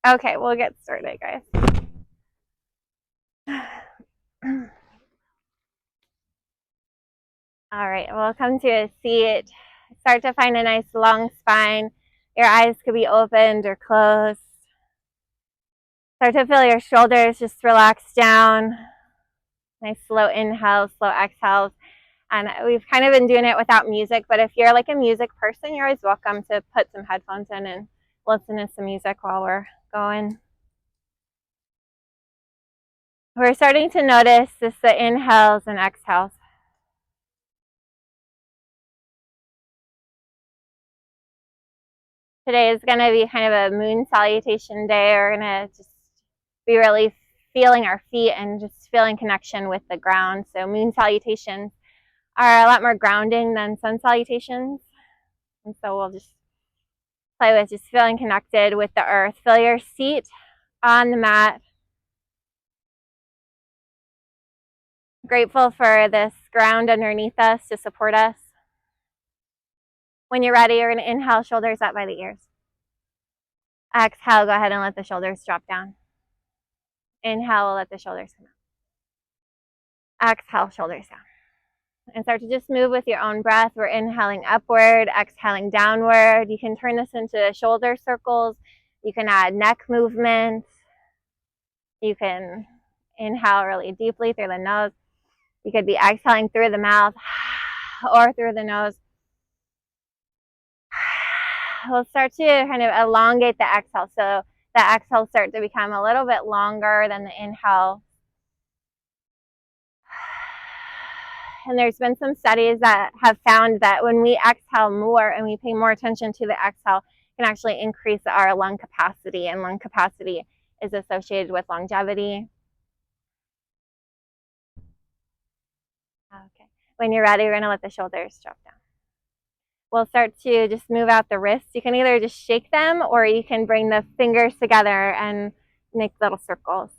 Okay, we'll get started, guys. All right, we'll come to a seat. Start to find a nice long spine. Your eyes could be opened or closed. Start to feel your shoulders just relax down. Nice slow inhales, slow exhales. And we've kind of been doing it without music, but if you're like a music person, you're always welcome to put some headphones in and listen to some music while we're going. We're starting to notice just the inhales and exhales. Today is going to be kind of a moon salutation day. We're going to just be really feeling our feet and just feeling connection with the ground. So moon salutations are a lot more grounding than sun salutations. And so we'll just play with just feeling connected with the earth. Feel your seat on the mat. Grateful for this ground underneath us to support us. When you're ready, you're going to inhale, shoulders up by the ears. Exhale, go ahead and let the shoulders drop down. Inhale, we'll let the shoulders come out. Exhale, shoulders down. And start to just move with your own breath. We're inhaling upward, exhaling downward. You can turn this into shoulder circles. You can add neck movement. You can inhale really deeply through the nose. You could be exhaling through the mouth or through the nose. We'll start to kind of elongate the exhale. So the exhale starts to become a little bit longer than the inhale. And there's been some studies that have found that when we exhale more and we pay more attention to the exhale, it can actually increase our lung capacity, and lung capacity is associated with longevity. Okay. When you're ready, we're going to let the shoulders drop down. We'll start to just move out the wrists. You can either just shake them or you can bring the fingers together and make little circles.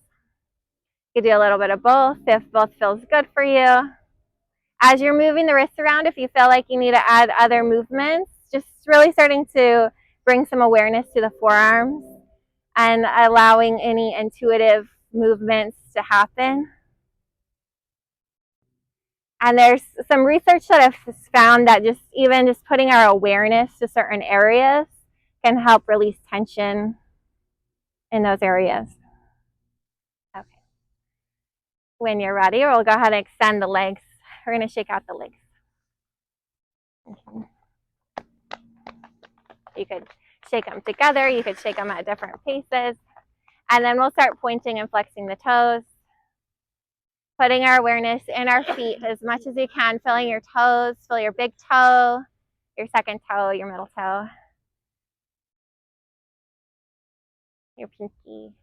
You can do a little bit of both if both feels good for you. As you're moving the wrists around, if you feel like you need to add other movements, just really starting to bring some awareness to the forearms and allowing any intuitive movements to happen. And there's some research that has found that just even just putting our awareness to certain areas can help release tension in those areas. Okay. When you're ready, we'll go ahead and extend the legs. We're going to shake out the legs. Okay. You could shake them together. You could shake them at different paces. And then we'll start pointing and flexing the toes. Putting our awareness in our feet as much as you can, feeling your toes, feel your big toe, your second toe, your middle toe, your pinky.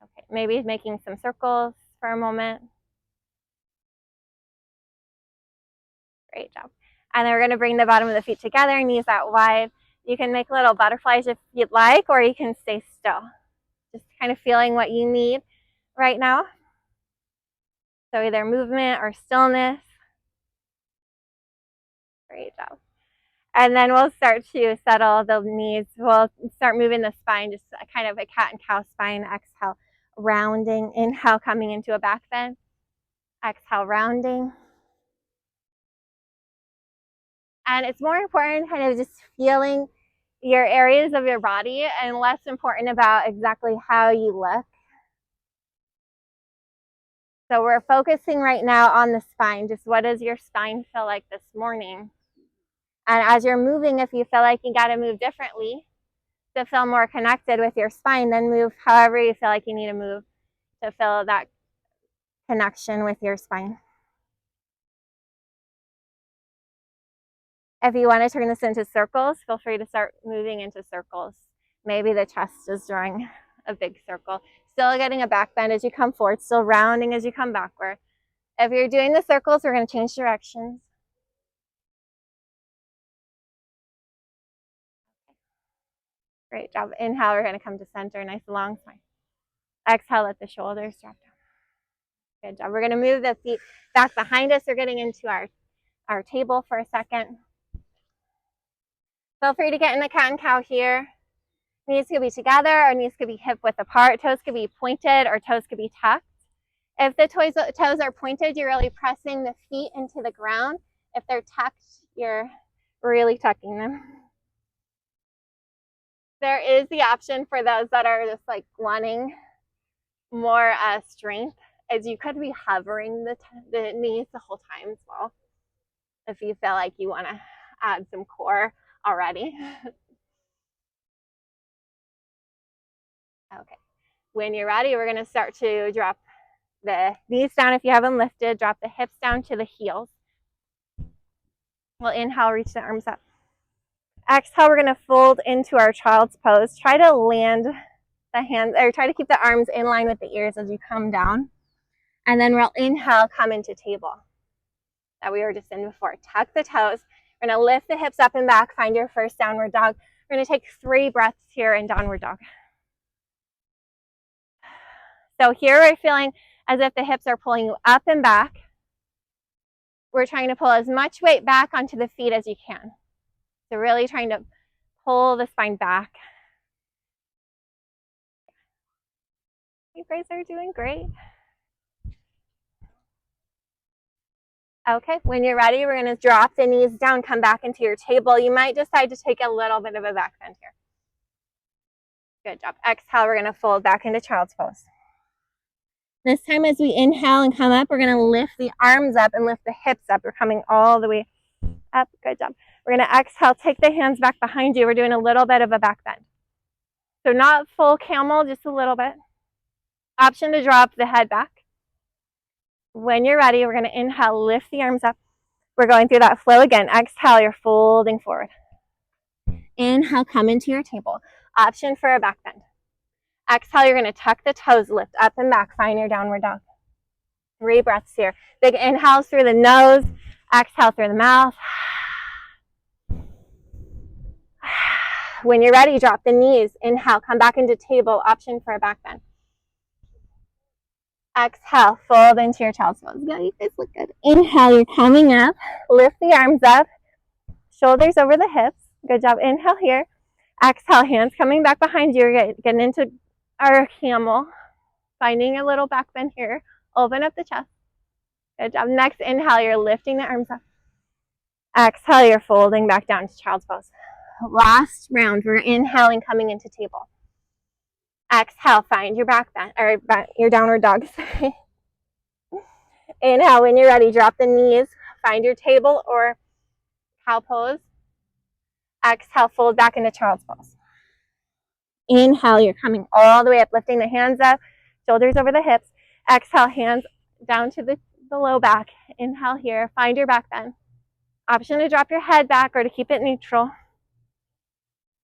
Okay, maybe making some circles for a moment. Great job. And then we're going to bring the bottom of the feet together and use that wide. You can make little butterflies if you'd like, or you can stay still. Just kind of feeling what you need right now. So either movement or stillness. Great job. And then we'll start to settle the knees. We'll start moving the spine, just kind of a cat and cow spine. Exhale, rounding. Inhale, coming into a back bend. Exhale, rounding. And it's more important kind of just feeling your areas of your body and less important about exactly how you look. So we're focusing right now on the spine. Just what does your spine feel like this morning? And as you're moving, if you feel like you got to move differently to feel more connected with your spine, then move however you feel like you need to move to feel that connection with your spine. If you want to turn this into circles, feel free to start moving into circles. Maybe the chest is drawing a big circle. Still getting a back bend as you come forward, still rounding as you come backward. If you're doing the circles, we're going to change directions. Great job. Inhale, we're going to come to center, nice long spine. Exhale, let the shoulders drop down. Good job. We're going to move the feet back behind us. We're getting into our table for a second. Feel free to get in the cat and cow here. Knees could be together, or knees could be hip width apart. Toes could be pointed, or toes could be tucked. If the toes are pointed, you're really pressing the feet into the ground. If they're tucked, you're really tucking them. There is the option for those that are just like wanting more strength, as you could be hovering the knees the whole time as well, if you feel like you want to add some core already. Okay, when you're ready, we're going to start to drop the knees down. If you have them lifted, drop the hips down to the heels. We'll inhale, reach the arms up. Exhale, we're going to fold into our child's pose. Try to land the hands, or try to keep the arms in line with the ears as you come down. And then we'll inhale, come into table that we were just in before. Tuck the toes. We're going to lift the hips up and back. Find your first downward dog. We're going to take 3 breaths here in downward dog. So here we're feeling as if the hips are pulling you up and back. We're trying to pull as much weight back onto the feet as you can. So really trying to pull the spine back. You guys are doing great. Okay, when you're ready, we're going to drop the knees down, come back into your table. You might decide to take a little bit of a back bend here. Good job. Exhale, we're going to fold back into child's pose. This time as we inhale and come up, we're going to lift the arms up and lift the hips up. We're coming all the way up. Good job. We're going to exhale, take the hands back behind you. We're doing a little bit of a back bend. So not full camel, just a little bit. Option to drop the head back. When you're ready, we're going to inhale, lift the arms up. We're going through that flow again. Exhale, you're folding forward. Inhale, come into your table. Option for a back bend. Exhale, you're going to tuck the toes, lift up and back, find your downward dog. 3 breaths here. Big inhales through the nose, exhale through the mouth. When you're ready, drop the knees. Inhale, come back into table. Option for a back bend. Exhale, fold into your child's pose. Yeah, you guys look good. Inhale, you're coming up. Lift the arms up. Shoulders over the hips. Good job. Inhale here. Exhale, hands coming back behind you. We're getting into our camel. Finding a little back bend here. Open up the chest. Good job. Next inhale, you're lifting the arms up. Exhale, you're folding back down to child's pose. Last round, we're inhaling, coming into table. Exhale, find your back bend, or your downward dog. Inhale, when you're ready, drop the knees. Find your table or cow pose. Exhale, fold back into child's pose. Inhale, you're coming all the way up, lifting the hands up, shoulders over the hips. Exhale, hands down to the low back. Inhale here, find your back bend. Option to drop your head back or to keep it neutral.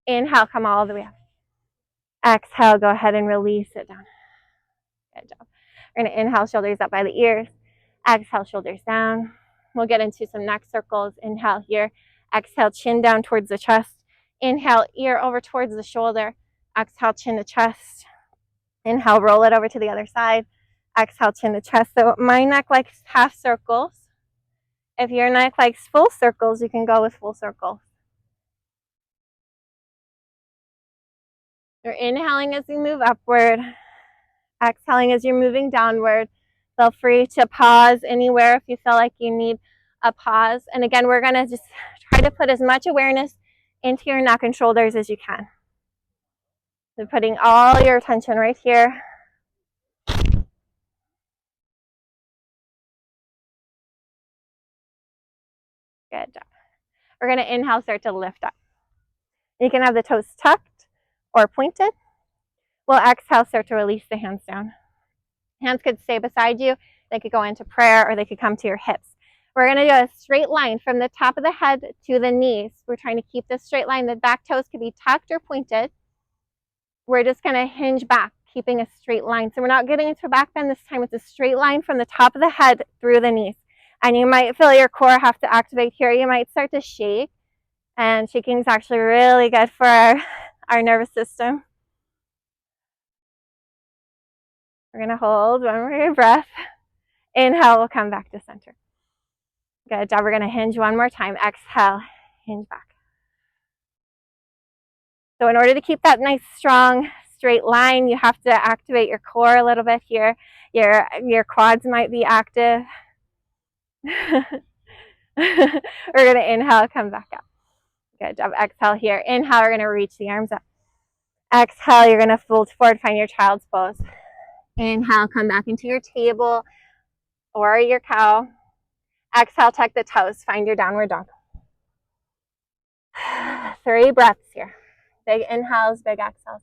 Inhale, come all the way up. Exhale, go ahead and release it down. Good job. We're going to inhale, shoulders up by the ears. Exhale, shoulders down. We'll get into some neck circles. Inhale here. Exhale, chin down towards the chest. Inhale, ear over towards the shoulder. Exhale, chin to chest. Inhale, roll it over to the other side. Exhale, chin to chest. So my neck likes half circles. If your neck likes full circles, you can go with full circles. You're inhaling as you move upward. Exhaling as you're moving downward. Feel free to pause anywhere if you feel like you need a pause. And again, we're going to just try to put as much awareness into your neck and shoulders as you can. So putting all your attention right here. Good job. We're going to inhale, start to lift up. You can have the toes tucked or pointed. We'll exhale, start to release the hands down. Hands could stay beside you. They could go into prayer or they could come to your hips. We're going to do a straight line from the top of the head to the knees. We're trying to keep this straight line. The back toes could be tucked or pointed. We're just going to hinge back, keeping a straight line. So we're not getting into a back bend this time. It's a straight line from the top of the head through the knees. And you might feel your core have to activate here. You might start to shake. And shaking is actually really good for our nervous system. We're going to hold one more breath. Inhale, we'll come back to center. Good job. We're going to hinge one more time. Exhale, hinge back. So in order to keep that nice, strong, straight line, you have to activate your core a little bit here. Your quads might be active. We're going to inhale, come back up. Good job. Exhale here. Inhale, we're going to reach the arms up. Exhale, you're going to fold forward, find your child's pose. Inhale, come back into your table or your cow. Exhale, tuck the toes, find your downward dog. 3 breaths here. Big inhales, big exhales.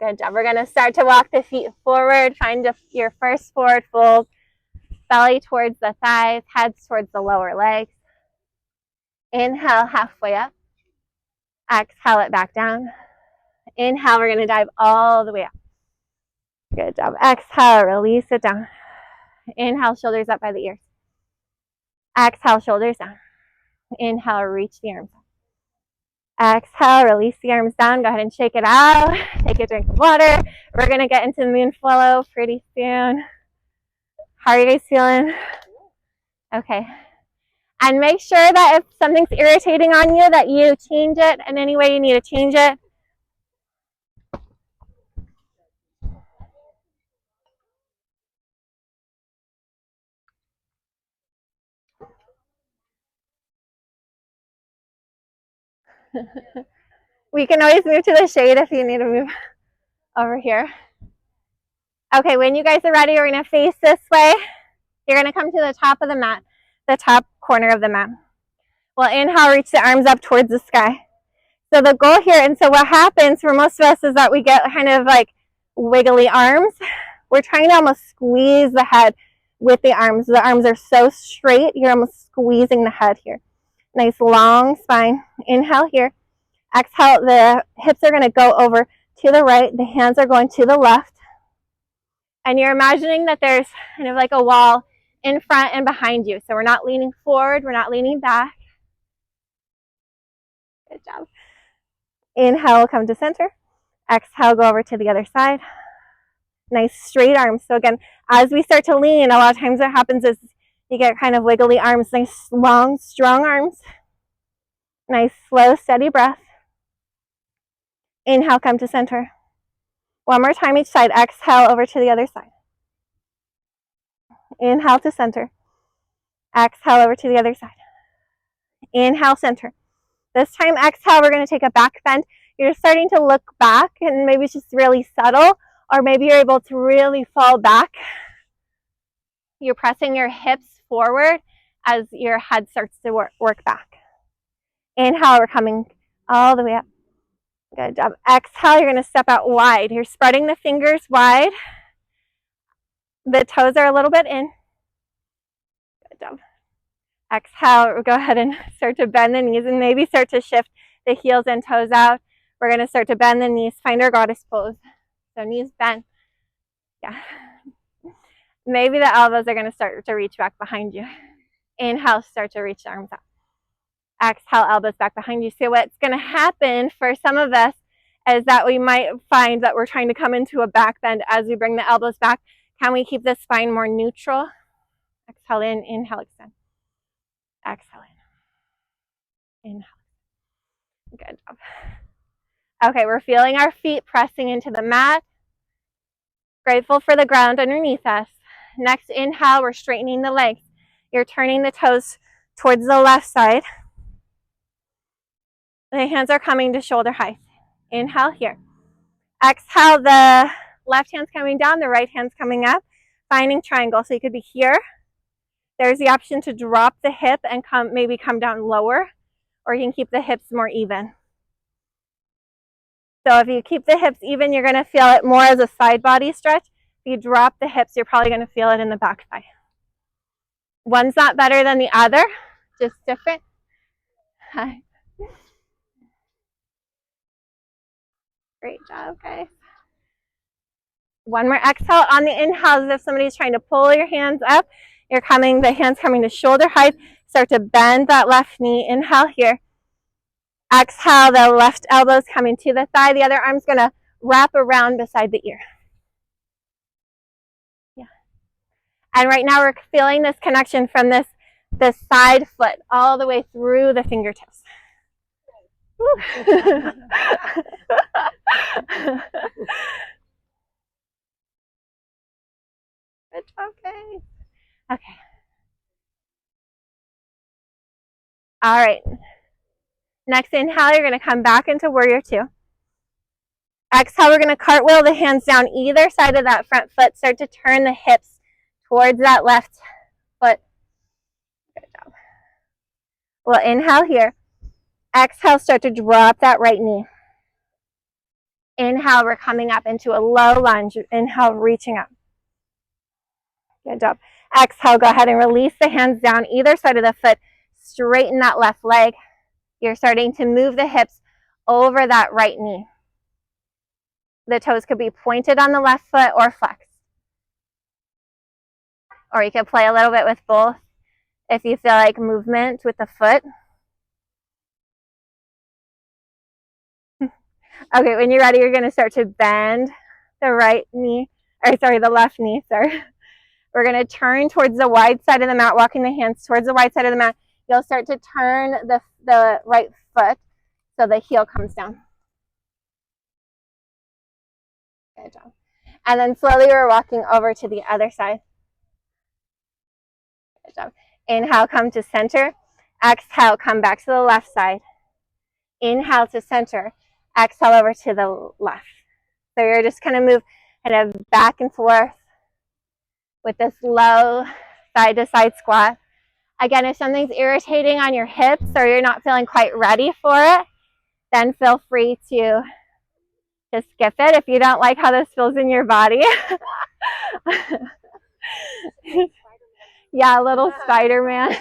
Good job. We're going to start to walk the feet forward. Find your first forward fold. Belly towards the thighs, heads towards the lower legs. Inhale, halfway up. Exhale it back down. Inhale, we're going to dive all the way up. Good job. Exhale, release it down. Inhale, shoulders up by the ears. Exhale, shoulders down. Inhale, reach the arms up. Exhale, release the arms down. Go ahead and shake it out. Take a drink of water. We're going to get into the moon flow pretty soon. How are you guys feeling? Okay. And make sure that if something's irritating on you, that you change it in any way you need to change it. We can always move to the shade if you need to move over here. Okay, when you guys are ready, we're going to face this way. You're going to come to the top of the mat, the top corner of the mat. We'll inhale, reach the arms up towards the sky. So the goal here, and so what happens for most of us is that we get kind of like wiggly arms. We're trying to almost squeeze the head with the arms. The arms are so straight, you're almost squeezing the head here. Nice long spine. Inhale here. Exhale, the hips are going to go over to the right. The hands are going to the left. And you're imagining that there's kind of like a wall in front and behind you. So we're not leaning forward, we're not leaning back. Good job. Inhale, come to center. Exhale, go over to the other side. Nice straight arms. So again, as we start to lean, a lot of times what happens is you get kind of wiggly arms, nice long, strong arms. Nice, slow, steady breath. Inhale, come to center. One more time each side. Exhale over to the other side. Inhale to center. Exhale over to the other side. Inhale, center. This time, exhale, we're going to take a back bend. You're starting to look back, and maybe it's just really subtle, or maybe you're able to really fall back. You're pressing your hips forward as your head starts to work back. Inhale, we're coming all the way up. Good job. Exhale, you're going to step out wide. You're spreading the fingers wide. The toes are a little bit in. Good job. Exhale, go ahead and start to bend the knees and maybe start to shift the heels and toes out. We're going to start to bend the knees, find our goddess pose. So knees bent. Yeah. Maybe the elbows are going to start to reach back behind you. Inhale, start to reach the arms up. Exhale, elbows back behind you. So what's going to happen for some of us is that we might find that we're trying to come into a back bend as we bring the elbows back. Can we keep the spine more neutral? Exhale in, inhale, extend. Exhale in. Inhale. Good job. Okay, we're feeling our feet pressing into the mat. Grateful for the ground underneath us. Next inhale, we're straightening the legs. You're turning the toes towards the left side. The hands are coming to shoulder height. Inhale here. Exhale, the left hand's coming down, the right hand's coming up. Finding triangle, so you could be here. There's the option to drop the hip and maybe come down lower, or you can keep the hips more even. So if you keep the hips even, you're going to feel it more as a side body stretch. If you drop the hips, you're probably going to feel it in the back thigh. One's not better than the other, just different. Hi. Great job, guys. One more exhale on the inhale, as if somebody's trying to pull your hands up. The hands coming to shoulder height. Start to bend that left knee. Inhale here. Exhale, the left elbow's coming to the thigh. The other arm's going to wrap around beside the ear. Yeah. And right now we're feeling this connection from this side foot all the way through the fingertips. Good job, guys. Okay. All right. Next inhale, you're going to come back into warrior two. Exhale, we're going to cartwheel the hands down either side of that front foot. Start to turn the hips towards that left foot. Good job. We'll inhale here. Exhale, start to drop that right knee. Inhale, we're coming up into a low lunge. Inhale, reaching up. Good job. Exhale, go ahead and release the hands down either side of the foot. Straighten that left leg. You're starting to move the hips over that right knee. The toes could be pointed on the left foot or flexed. Or you can play a little bit with both if you feel like movement with the foot. Okay, when you're ready, you're going to start to bend the right knee, or sorry, the left knee, sorry. We're going to turn towards the wide side of the mat, walking the hands towards the wide side of the mat. You'll start to turn the right foot so the heel comes down. Good job. And then slowly we're walking over to the other side. Good job. Inhale, come to center. Exhale, come back to the left side. Inhale to center. Exhale over to the left. So you're just kind of move kind of back and forth with this low side to side squat. Again, if something's irritating on your hips or you're not feeling quite ready for it, then feel free to skip it if you don't like how this feels in your body. Yeah, little Spider-Man.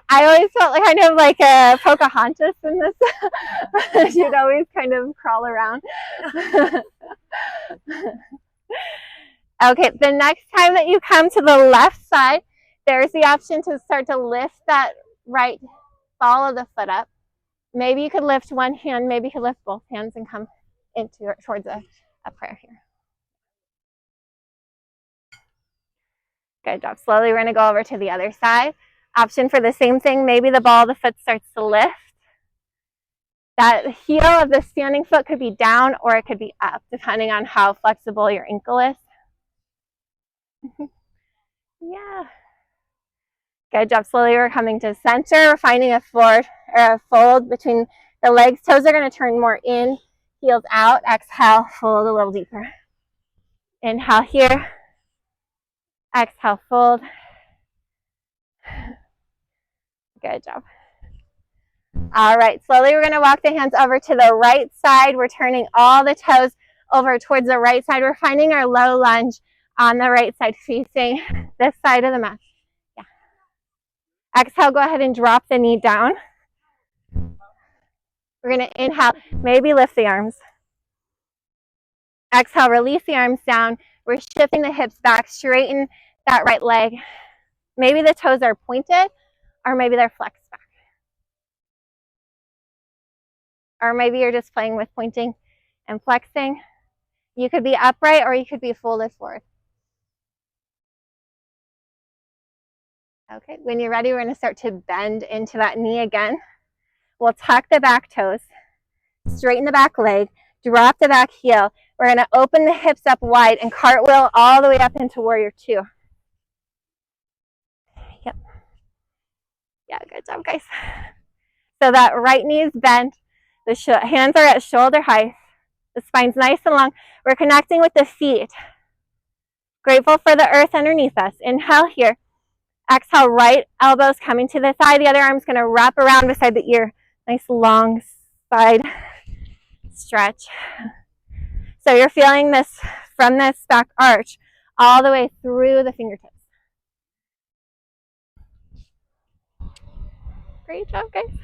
I always felt like kind of like a Pocahontas in this. She'd always kind of crawl around. Okay, the next time that you come to the left side, there's the option to start to lift that right ball of the foot up. Maybe you could lift one hand, maybe you could lift both hands and come into towards a prayer here. Good job. Slowly, we're going to go over to the other side. Option for the same thing. Maybe the ball of the foot starts to lift. That heel of the standing foot could be down or it could be up, depending on how flexible your ankle is. Yeah. Good job. Slowly, we're coming to center. We're finding a fold between the legs. Toes are going to turn more in, heels out. Exhale, fold a little deeper. Inhale here. Exhale, fold. Good job. All right, slowly we're going to walk the hands over to the right side. We're turning all the toes over towards the right side. We're finding our low lunge on the right side, facing this side of the mat. Yeah. Exhale, go ahead and drop the knee down. We're going to inhale, maybe lift the arms. Exhale, release the arms down. We're shifting the hips back, straighten that right leg. Maybe the toes are pointed, or maybe they're flexed back. Or maybe you're just playing with pointing and flexing. You could be upright or you could be folded forward. Okay, when you're ready, we're going to start to bend into that knee again. We'll tuck the back toes, straighten the back leg, drop the back heel. We're going to open the hips up wide and cartwheel all the way up into warrior two. Yep. Yeah, good job, guys. So that right knee is bent. The hands are at shoulder height. The spine's nice and long. We're connecting with the feet. Grateful for the earth underneath us. Inhale here. Exhale, right elbows coming to the thigh. The other arm's going to wrap around beside the ear. Nice long side stretch. So you're feeling this from this back arch all the way through the fingertips. Great job, guys.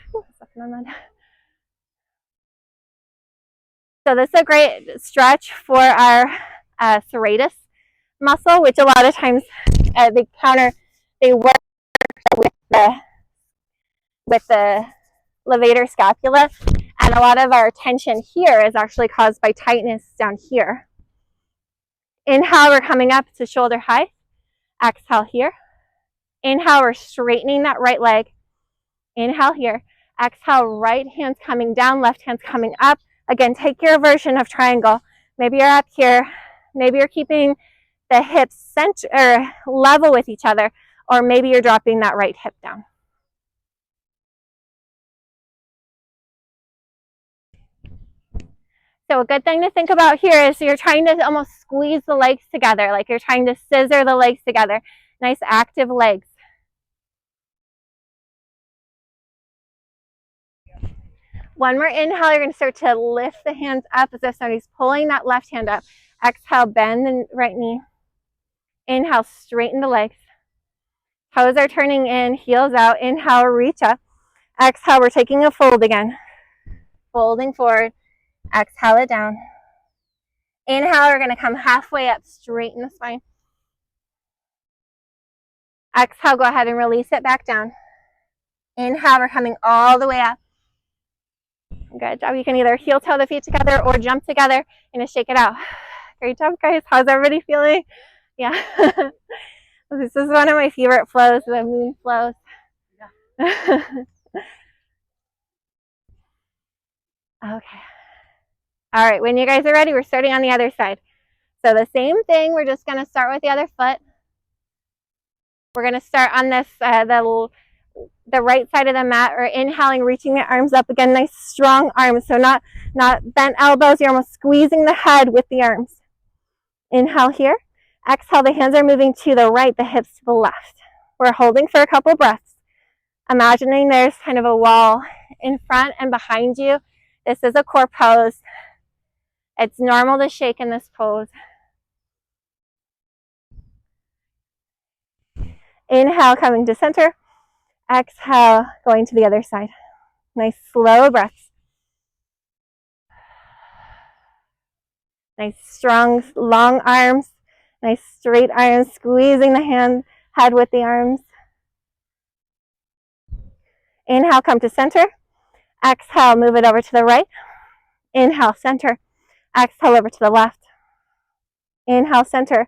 So this is a great stretch for our serratus muscle, which a lot of times they work with the levator scapula, and a lot of our tension here is actually caused by tightness down here. Inhale, we're coming up to shoulder height. Exhale here. Inhale, we're straightening that right leg. Inhale here. Exhale, right hand's coming down, left hand's coming up. Again, take your version of triangle. Maybe you're up here. Maybe you're keeping the hips center or level with each other, or maybe you're dropping that right hip down. So a good thing to think about here is you're trying to almost squeeze the legs together, like you're trying to scissor the legs together. Nice active legs. One more inhale, you're going to start to lift the hands up as if somebody's pulling that left hand up. Exhale, bend the right knee. Inhale, straighten the legs. Toes are turning in, heels out. Inhale, reach up. Exhale, we're taking a fold again. Folding forward. Exhale it down. Inhale, we're going to come halfway up, straighten the spine. Exhale, go ahead and release it back down. Inhale, we're coming all the way up. Good job. You can either heel toe the feet together or jump together and shake it out. Great job, guys. How's everybody feeling? Yeah. This is one of my favorite flows, the moon flows. Yeah. Okay. All right, when you guys are ready, we're starting on the other side. So the same thing, we're just going to start with the other foot. We're going to start on this, the right side of the mat, or inhaling, reaching the arms up. Again, nice strong arms, so not bent elbows. You're almost squeezing the head with the arms. Inhale here. Exhale, the hands are moving to the right, the hips to the left. We're holding for a couple breaths. Imagining there's kind of a wall in front and behind you. This is a core pose. It's normal to shake in this pose. Inhale, coming to center. Exhale, going to the other side. Nice slow breaths. Nice strong, long arms. Nice straight arms, squeezing the head with the arms. Inhale, come to center. Exhale, move it over to the right. Inhale, center. Exhale, over to the left. Inhale, center.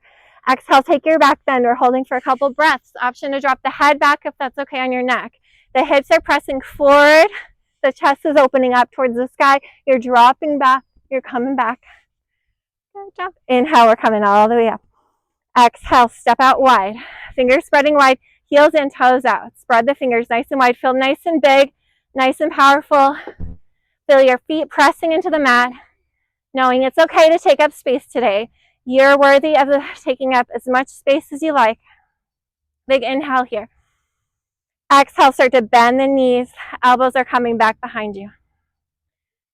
Exhale, take your back bend. We're holding for a couple breaths. Option to drop the head back if that's okay on your neck. The hips are pressing forward. The chest is opening up towards the sky. You're dropping back. You're coming back. Good job. Inhale, we're coming all the way up. Exhale, step out wide. Fingers spreading wide. Heels and toes out. Spread the fingers nice and wide. Feel nice and big, nice and powerful. Feel your feet pressing into the mat. Knowing it's okay to take up space today. You're worthy of taking up as much space as you like. Big inhale here. Exhale, start to bend the knees. Elbows are coming back behind you.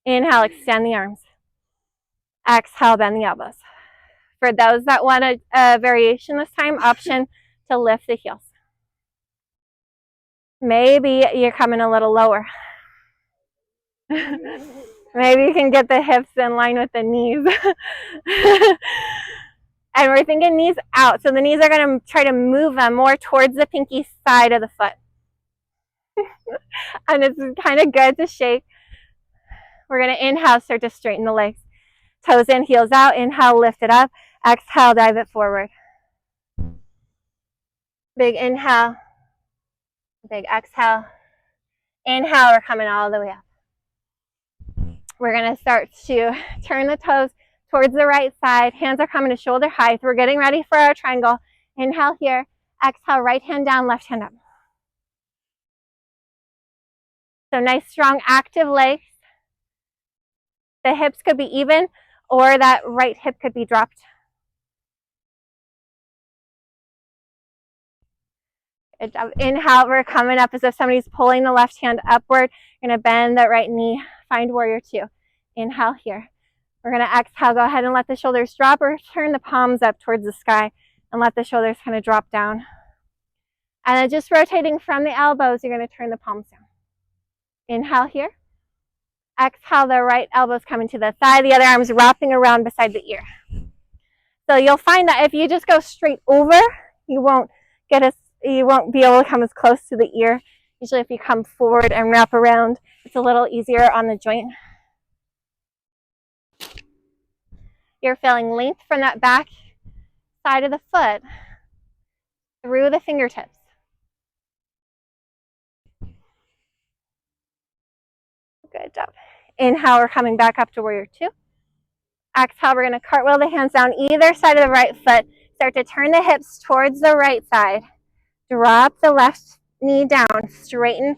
Inhale, extend the arms. Exhale, bend the elbows. For those that want a variation this time, option to lift the heels. Maybe you're coming a little lower. Maybe you can get the hips in line with the knees. And we're thinking knees out. So the knees are going to try to move them more towards the pinky side of the foot. And it's kind of good to shake. We're going to inhale, start to straighten the legs. Toes in, heels out. Inhale, lift it up. Exhale, dive it forward. Big inhale. Big exhale. Inhale, we're coming all the way up. We're going to start to turn the toes towards the right side. Hands are coming to shoulder height. We're getting ready for our triangle. Inhale here. Exhale, right hand down, left hand up. So nice, strong, active legs. The hips could be even, or that right hip could be dropped. Good job. Inhale, we're coming up as if somebody's pulling the left hand upward. You're going to bend that right knee. Find warrior two. Inhale here. We're going to exhale. Go ahead and let the shoulders drop, or turn the palms up towards the sky and let the shoulders kind of drop down. And then just rotating from the elbows, you're going to turn the palms down. Inhale here. Exhale, the right elbows coming to the thigh, the other arm's wrapping around beside the ear. So you'll find that if you just go straight over, you won't be able to come as close to the ear. Usually if you come forward and wrap around, it's a little easier on the joint. You're feeling length from that back side of the foot through the fingertips. Good job. Inhale, we're coming back up to warrior two. Exhale, we're going to cartwheel the hands down either side of the right foot. Start to turn the hips towards the right side. Drop the left knee down. Straighten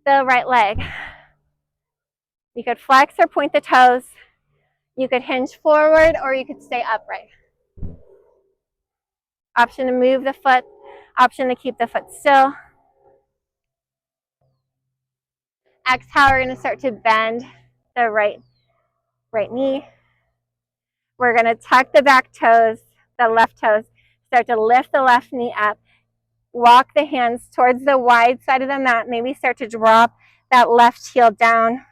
the right leg. You could flex or point the toes. You could hinge forward or you could stay upright. Option to move the foot. Option to keep the foot still. Exhale, we're going to start to bend the right knee. We're going to tuck the back toes, the left toes. Start to lift the left knee up. Walk the hands towards the wide side of the mat. Maybe start to drop that left heel down,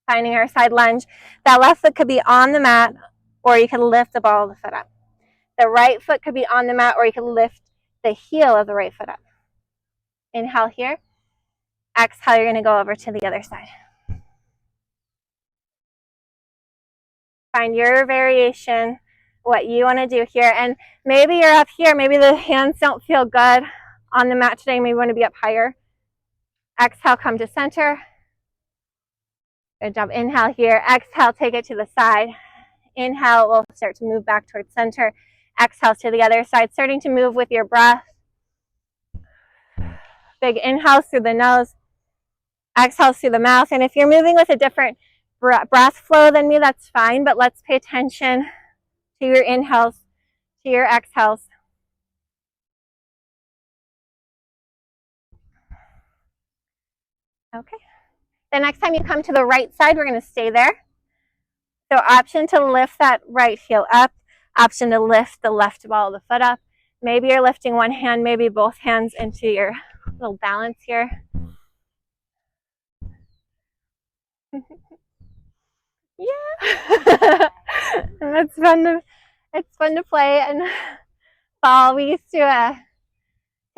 finding our side lunge. That left foot could be on the mat, or you can lift the ball of the foot up. The right foot could be on the mat, or you can lift the heel of the right foot up. Inhale here. Exhale, you're going to go over to the other side. Find your variation, what you want to do here. And maybe you're up here. Maybe the hands don't feel good on the mat today. Maybe you want to be up higher. Exhale, come to center. Good job. Inhale here. Exhale, take it to the side. Inhale, we'll start to move back towards center. Exhale to the other side, starting to move with your breath. Big inhales through the nose. Exhales through the mouth. And if you're moving with a different breath flow than me, that's fine. But let's pay attention to your inhales, to your exhales. Okay. The next time you come to the right side, we're going to stay there. So option to lift that right heel up. Option to lift the left ball of the foot up. Maybe you're lifting one hand, maybe both hands into your little balance here. Yeah. It's fun to play and fall. We used to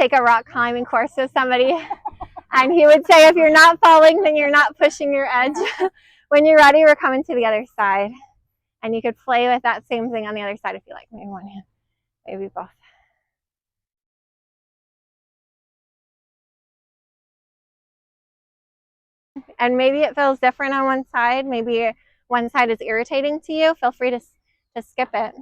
take a rock climbing course with somebody, and he would say, if you're not falling, then you're not pushing your edge. When you're ready, we're coming to the other side. And you could play with that same thing on the other side if you like. Maybe one hand, maybe both. And maybe it feels different on one side. Maybe one side is irritating to you. Feel free to skip it.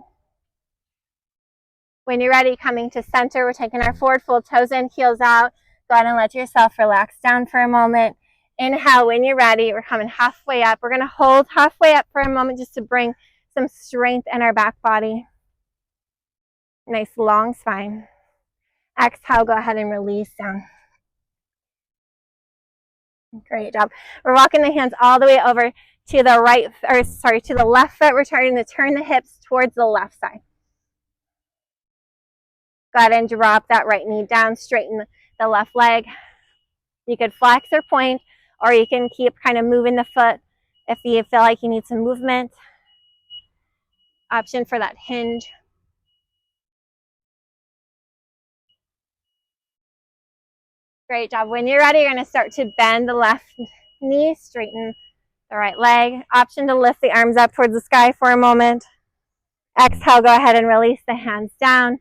When you're ready, coming to center, we're taking our forward fold, toes in, heels out. Go ahead and let yourself relax down for a moment. Inhale when you're ready. We're coming halfway up. We're going to hold halfway up for a moment just to bring some strength in our back body. Nice long spine. Exhale, go ahead and release down. Great job. We're walking the hands all the way over to the to the left foot. We're starting to turn the hips towards the left side. Go ahead and drop that right knee down, straighten the left leg. You could flex or point, or you can keep kind of moving the foot if you feel like you need some movement. Option for that hinge. Great job. When you're ready, you're going to start to bend the left knee, straighten the right leg. Option to lift the arms up towards the sky for a moment. Exhale, go ahead and release the hands down.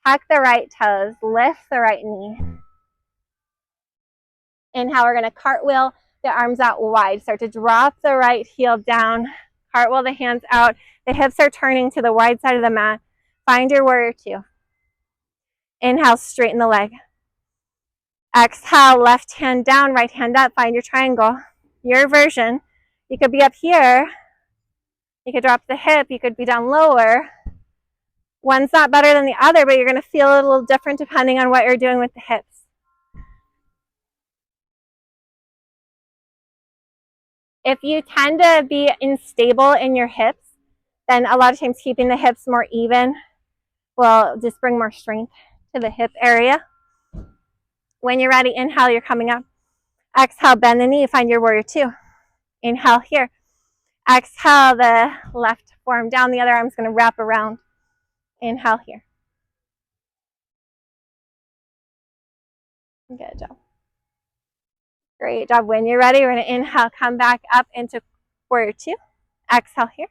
Tuck the right toes, lift the right knee. Inhale, we're going to cartwheel the arms out wide. Start to drop the right heel down. Cartwheel the hands out. The hips are turning to the wide side of the mat. Find your warrior two. Inhale, straighten the leg. Exhale, left hand down, right hand up. Find your triangle. Your version. You could be up here. You could drop the hip. You could be down lower. One's not better than the other, but you're going to feel a little different depending on what you're doing with the hips. If you tend to be unstable in your hips, then a lot of times keeping the hips more even will just bring more strength to the hip area. When you're ready, inhale, you're coming up. Exhale, bend the knee, find your warrior two. Inhale here. Exhale, the left forearm down, the other arm's going to wrap around. Inhale here. Good job. Great job. When you're ready, we're going to inhale, come back up into warrior two. Exhale here.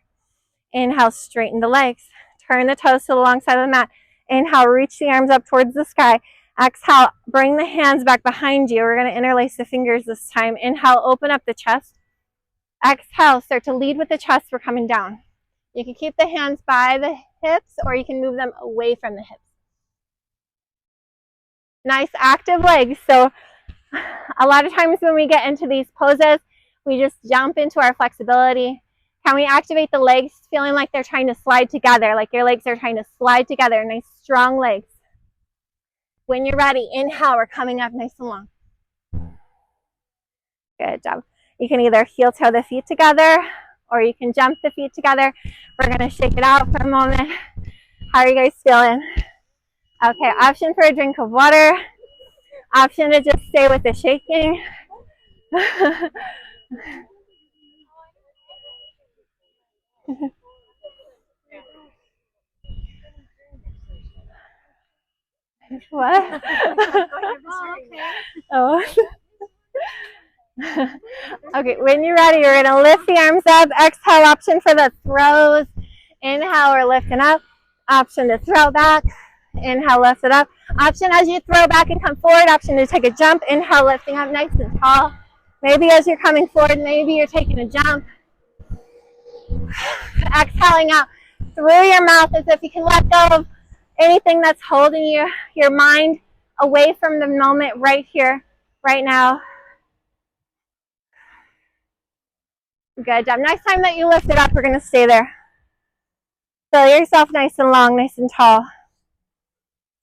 Inhale, straighten the legs. Turn the toes to the long side of the mat. Inhale, reach the arms up towards the sky. Exhale, bring the hands back behind you. We're going to interlace the fingers this time. Inhale, open up the chest. Exhale, start to lead with the chest. We're coming down. You can keep the hands by the hips or you can move them away from the hips. Nice active legs. So a lot of times when we get into these poses, we just jump into our flexibility. Can we activate the legs, feeling like they're trying to slide together, like your legs are trying to slide together, nice strong legs. When you're ready, inhale, we're coming up nice and long. Good job. You can either heel toe the feet together or you can jump the feet together. We're gonna shake it out for a moment. How are you guys feeling? Okay, option for a drink of water. Option to just stay with the shaking. What? Oh. Okay, when you're ready, you're gonna lift the arms up. Exhale, option for the throws. Inhale, we're lifting up. Option to throw back. Inhale, lift it up. Option as you throw back and come forward. Option to take a jump. Inhale, lifting up nice and tall. Maybe as you're coming forward, maybe you're taking a jump. Exhaling out through your mouth as if you can let go of anything that's holding your mind away from the moment right here, right now. Good job. Next time that you lift it up, we're going to stay there. Feel yourself nice and long, nice and tall.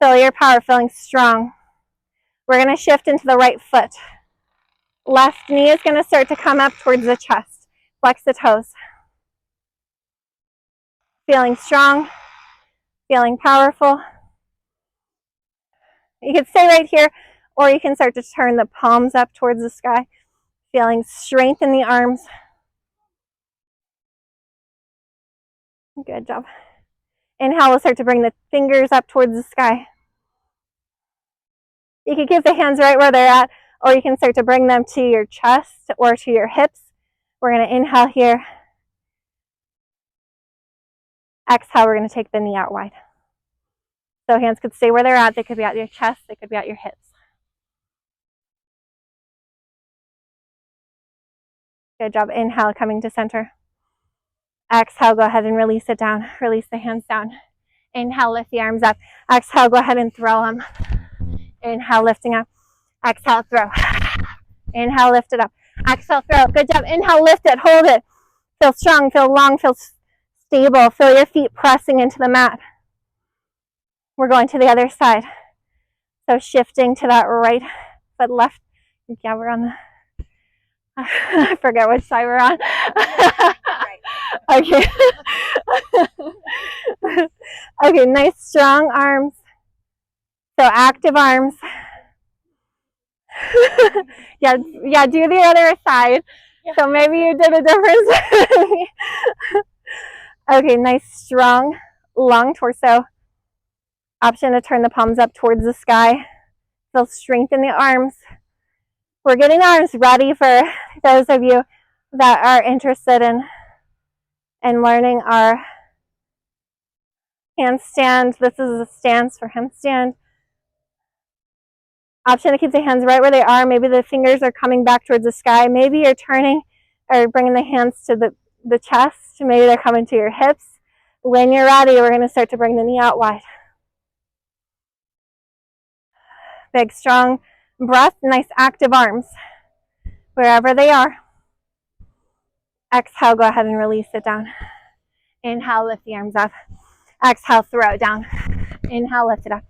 Feel your power, feeling strong. We're going to shift into the right foot. Left knee is going to start to come up towards the chest. Flex the toes. Feeling strong, feeling powerful. You can stay right here, or you can start to turn the palms up towards the sky. Feeling strength in the arms. Good job. Inhale, we'll start to bring the fingers up towards the sky. You can keep the hands right where they're at, or you can start to bring them to your chest or to your hips. We're going to inhale here. Exhale, we're going to take the knee out wide. So hands could stay where they're at. They could be at your chest. They could be at your hips. Good job. Inhale, coming to center. Exhale, go ahead and release it down. Release the hands down. Inhale, lift the arms up. Exhale, go ahead and throw them. Inhale, lifting up. Exhale, throw. Inhale, lift it up. Exhale, throw. Good job. Inhale, lift it. Hold it. Feel strong. Feel long. Feel stable. Feel your feet pressing into the mat. We're going to the other side. So shifting to that right foot, left. Yeah, we're on the... I forget which side we're on. Okay. Okay, nice strong arms. So active arms. Yeah, do the other side. So maybe you did a difference. Okay, nice strong, long torso. Option to turn the palms up towards the sky. Feel strength in the arms. We're getting the arms ready for those of you that are interested in learning our handstand. This is a stance for handstand. Option to keep the hands right where they are. Maybe the fingers are coming back towards the sky. Maybe you're turning or bringing the hands to the chest. Maybe they're coming to your hips. When you're ready, we're going to start to bring the knee out wide. Big, strong breath, nice active arms. Wherever they are. Exhale, go ahead and release it down. Inhale, lift the arms up. Exhale, throw it down. Inhale, lift it up.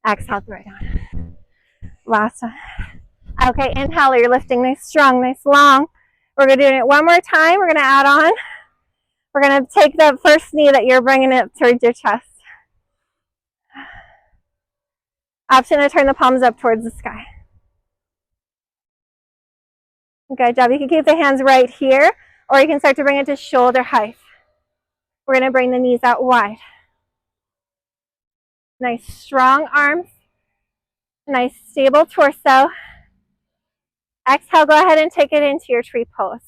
Exhale, throw it down. Last one. Okay, inhale, you're lifting nice, strong, nice, long. We're going to do it one more time. We're going to add on. We're going to take the first knee that you're bringing it towards your chest. Option to turn the palms up towards the sky. Good job. You can keep the hands right here, or you can start to bring it to shoulder height. We're going to bring the knees out wide. Nice strong arms. Nice stable torso. Exhale, go ahead and take it into your tree pose.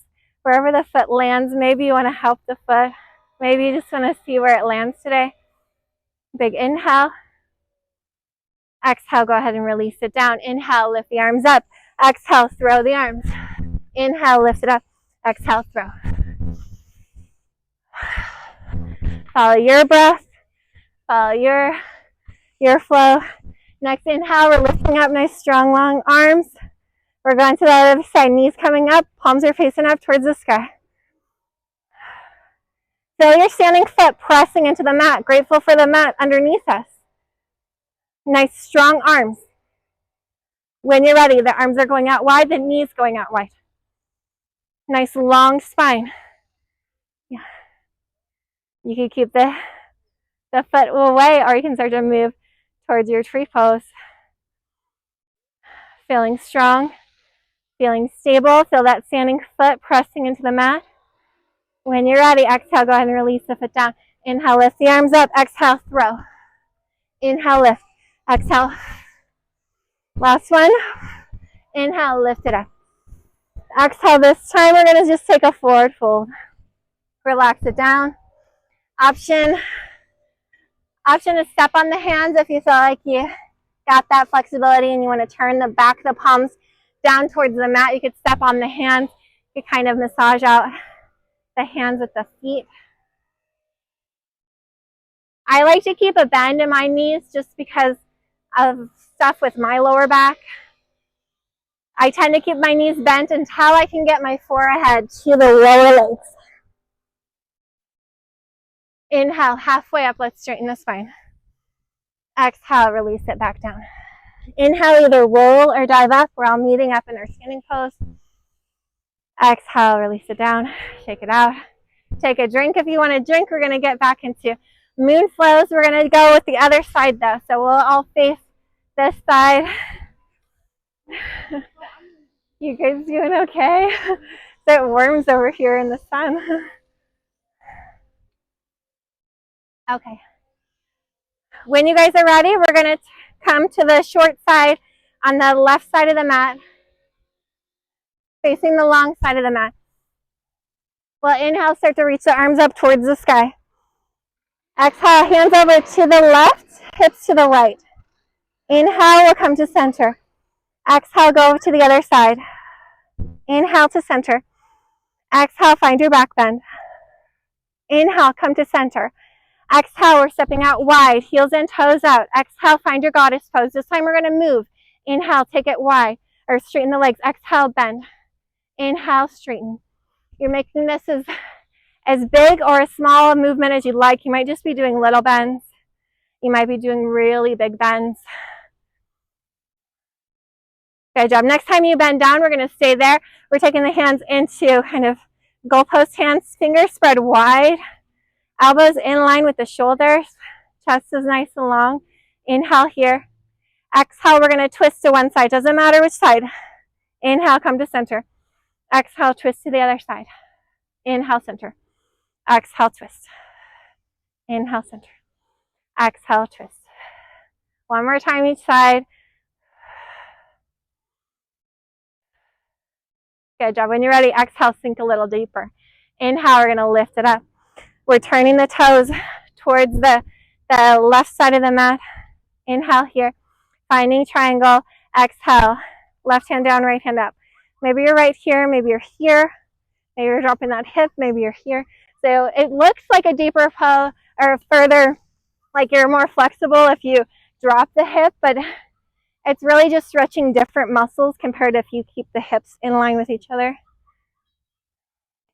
Wherever the foot lands, maybe you want to help the foot. Maybe you just want to see where it lands today. Big inhale. Exhale, go ahead and release it down. Inhale, lift the arms up. Exhale, throw the arms. Inhale, lift it up. Exhale, throw. Follow your breath. Follow your flow. Next inhale, we're lifting up nice, strong, long arms. We're going to the other side. Knees coming up. Palms are facing up towards the sky. Feel your standing foot pressing into the mat. Grateful for the mat underneath us. Nice, strong arms. When you're ready, the arms are going out wide, the knees going out wide. Nice, long spine. Yeah. You can keep the foot away, or you can start to move towards your tree pose. Feeling strong, feeling stable. Feel that standing foot pressing into the mat. When you're ready, exhale, go ahead and release the foot down. Inhale, lift the arms up. Exhale, throw. Inhale, lift. Exhale. Last one. Inhale, lift it up. Exhale, this time we're going to just take a forward fold. Relax it down. Option to step on the hands if you feel like you got that flexibility and you want to turn the back of the palms down towards the mat. You could step on the hands. You could kind of massage out the hands with the feet. I like to keep a bend in my knees just because of stuff with my lower back. I tend to keep my knees bent until I can get my forehead to the lower legs. Inhale, halfway up, let's straighten the spine. Exhale, release it back down. Inhale, either roll or dive up. We're all meeting up in our standing pose. Exhale, release it down, shake it out. Take a drink if you want to drink. We're going to get back into moon flows. We're going to go with the other side though. So we'll all face this side. You guys doing okay? It warms over here in the sun. Okay. When you guys are ready, we're going to come to the short side on the left side of the mat, facing the long side of the mat. We'll inhale, start to reach the arms up towards the sky. Exhale, hands over to the left, hips to the right. Inhale, we'll come to center. Exhale, go over to the other side. Inhale to center. Exhale, find your back bend. Inhale, come to center. Exhale, we're stepping out wide, heels and toes out. Exhale, find your goddess pose. This time we're going to move. Inhale, take it wide, or straighten the legs. Exhale, bend. Inhale, straighten. You're making this as big or as small a movement as you'd like. You might just be doing little bends. You might be doing really big bends. Good job. Next time you bend down, we're going to stay there. We're taking the hands into kind of goalpost hands, fingers spread wide, elbows in line with the shoulders, chest is nice and long. Inhale here. Exhale, we're going to twist to one side. Doesn't matter which side. Inhale, come to center. Exhale, twist to the other side. Inhale, center. Exhale, twist. Inhale, center. Exhale, twist. One more time each side. Good job. When you're ready, exhale, sink a little deeper. Inhale, we're going to lift it up. We're turning the toes towards the left side of the mat. Inhale here. Finding triangle. Exhale. Left hand down, right hand up. Maybe you're right here. Maybe you're here. Maybe you're dropping that hip. Maybe you're here. So it looks like a deeper pose or further, like you're more flexible if you drop the hip, but it's really just stretching different muscles compared to if you keep the hips in line with each other.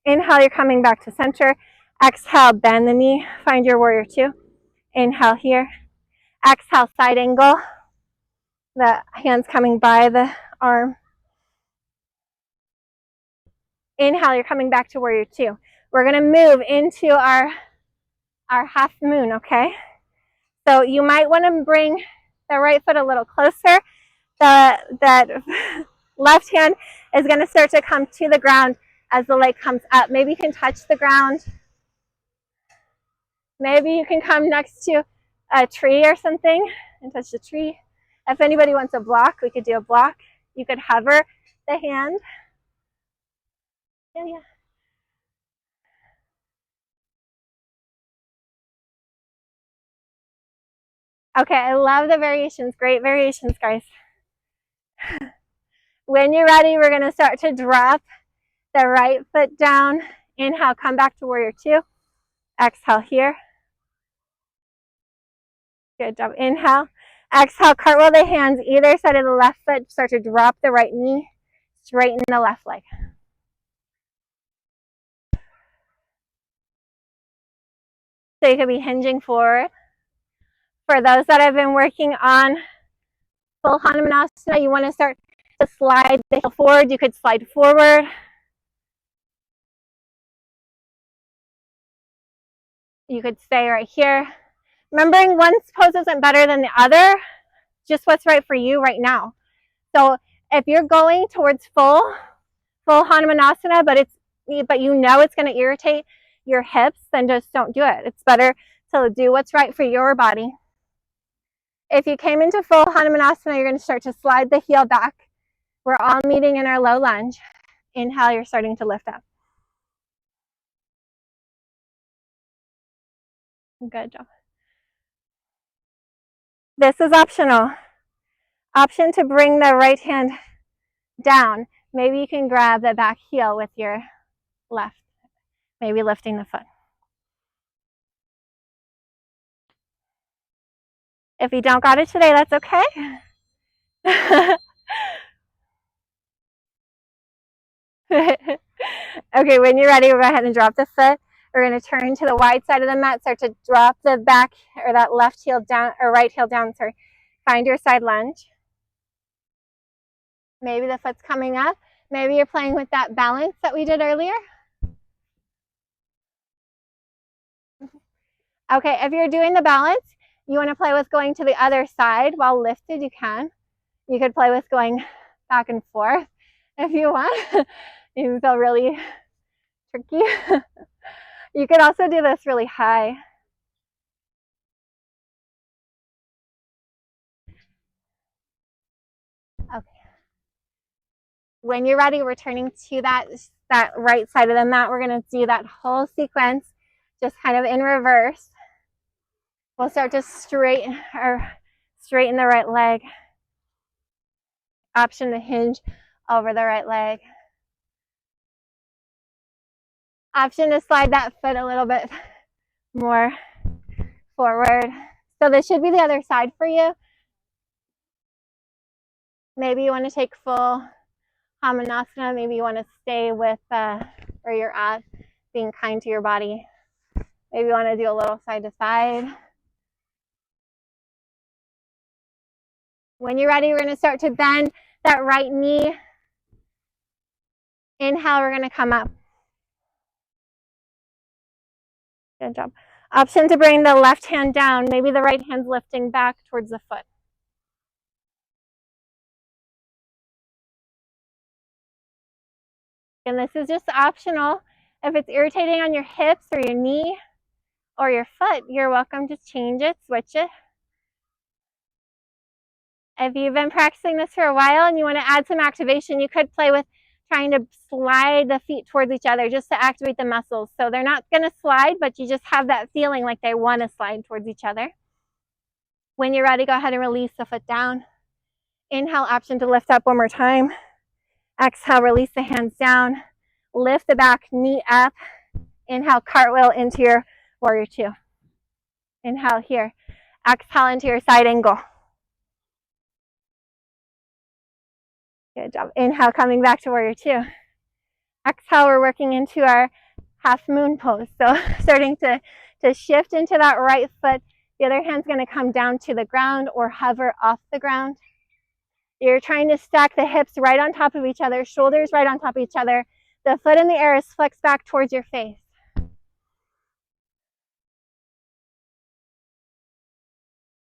Inhale, you're coming back to center. Exhale, bend the knee. Find your warrior two. Inhale here. Exhale, side angle. The hands coming by the arm. Inhale, you're coming back to warrior two. We're going to move into our half moon, okay? So you might want to bring the right foot a little closer. That left hand is going to start to come to the ground as the leg comes up. Maybe you can touch the ground. Maybe you can come next to a tree or something and touch the tree. If anybody wants a block, we could do a block. You could hover the hand. Yeah. Okay, I love the variations. Great variations, guys. When you're ready, we're going to start to drop the right foot down. Inhale, come back to warrior two. Exhale here. Good job. Inhale. Exhale, cartwheel the hands either side of the left foot. Start to drop the right knee. Straighten the left leg. So you could be hinging forward. For those that have been working on full Hanumanasana, you want to start to slide the heel forward. You could slide forward. You could stay right here. Remembering one pose isn't better than the other, just what's right for you right now. So if you're going towards full Hanumanasana, but you know it's going to irritate your hips, then just don't do it. It's better to do what's right for your body. If you came into full Hanumanasana, you're going to start to slide the heel back. We're all meeting in our low lunge. Inhale, you're starting to lift up. Good job. This is optional. Option to bring the right hand down. Maybe you can grab the back heel with your left, maybe lifting the foot. If you don't got it today, that's okay. Okay, when you're ready, we'll go ahead and drop the foot. We're going to turn to the wide side of the mat, start to drop the back or that left heel down or right heel down, sorry. Find your side lunge. Maybe the foot's coming up. Maybe you're playing with that balance that we did earlier. Okay, if you're doing the balance, you want to play with going to the other side while lifted, you can. You could play with going back and forth if you want. You feel really tricky. You could also do this really high. Okay. When you're ready, we're turning to that right side of the mat. We're going to do that whole sequence just kind of in reverse. We'll start to straighten the right leg. Option to hinge over the right leg. Option to slide that foot a little bit more forward. So this should be the other side for you. Maybe you want to take full Hanumanasana. Maybe you want to stay with where you're at, being kind to your body. Maybe you want to do a little side to side. When you're ready, we're going to start to bend that right knee. Inhale, we're going to come up. Good job. Option to bring the left hand down. Maybe the right hand's lifting back towards the foot. And this is just optional. If it's irritating on your hips or your knee or your foot, you're welcome to change it, switch it. If you've been practicing this for a while and you want to add some activation, you could play with trying to slide the feet towards each other just to activate the muscles. So they're not going to slide, but you just have that feeling like they want to slide towards each other. When you're ready, go ahead and release the foot down. Inhale, option to lift up one more time. Exhale, release the hands down. Lift the back knee up. Inhale, cartwheel into your warrior two. Inhale here. Exhale into your side angle. Good job. Inhale, coming back to warrior two. Exhale, we're working into our half moon pose. So starting to shift into that right foot. The other hand's going to come down to the ground or hover off the ground. You're trying to stack the hips right on top of each other, shoulders right on top of each other. The foot in the air is flexed back towards your face.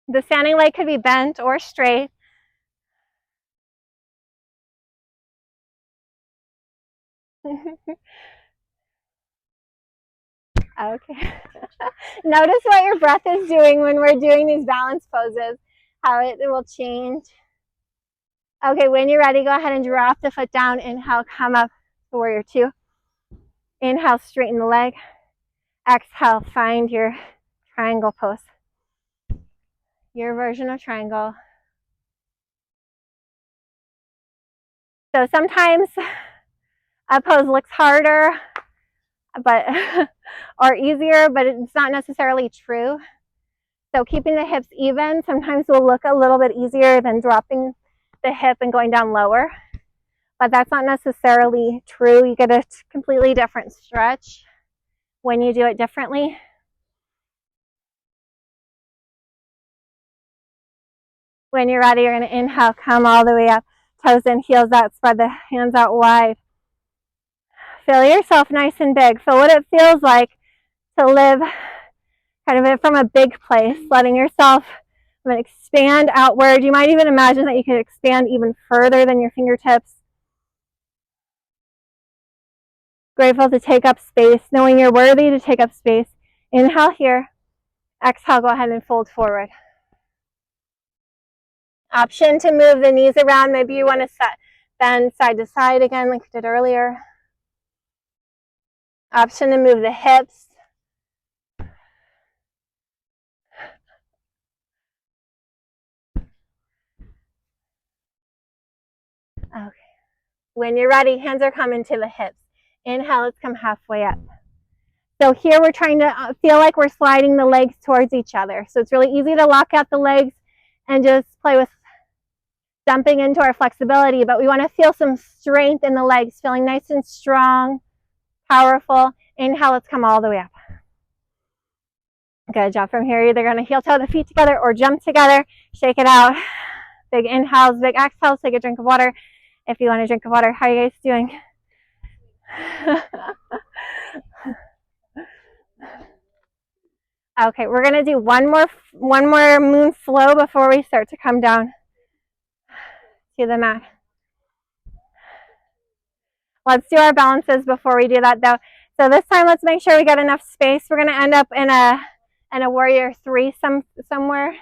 The standing leg could be bent or straight. Okay. Notice what your breath is doing when we're doing these balance poses, how it will change. Okay, when you're ready, go ahead and drop the foot down. Inhale, come up to warrior two. Inhale, straighten the leg. Exhale, find your triangle pose. Your version of triangle. So sometimes That pose looks harder, but or easier, but it's not necessarily true. So keeping the hips even sometimes will look a little bit easier than dropping the hip and going down lower, but that's not necessarily true. You get a completely different stretch when you do it differently. When you're ready, you're going to inhale, come all the way up, toes in, heels out, spread the hands out wide. Feel yourself nice and big. Feel what it feels like to live kind of from a big place, letting yourself expand outward. You might even imagine that you can expand even further than your fingertips. Grateful to take up space, knowing you're worthy to take up space. Inhale here. Exhale, go ahead and fold forward. Option to move the knees around. Maybe you want to bend side to side again like we did earlier. Option to move the hips. Okay. When you're ready, hands are coming to the hips. Inhale, let's come halfway up. So here we're trying to feel like we're sliding the legs towards each other. So it's really easy to lock out the legs and just play with dumping into our flexibility, but we want to feel some strength in the legs, feeling nice and strong, powerful. Inhale, let's come all the way up. Good job. From here, you're either going to heel toe the feet together or jump together. Shake it out. Big inhales, big exhales. Take a drink of water if you want a drink of water. How are you guys doing? Okay, we're going to do one more moon flow before we start to come down to the mat. Let's do our balances before we do that though. So this time, let's make sure we get enough space. We're going to end up in a warrior three somewhere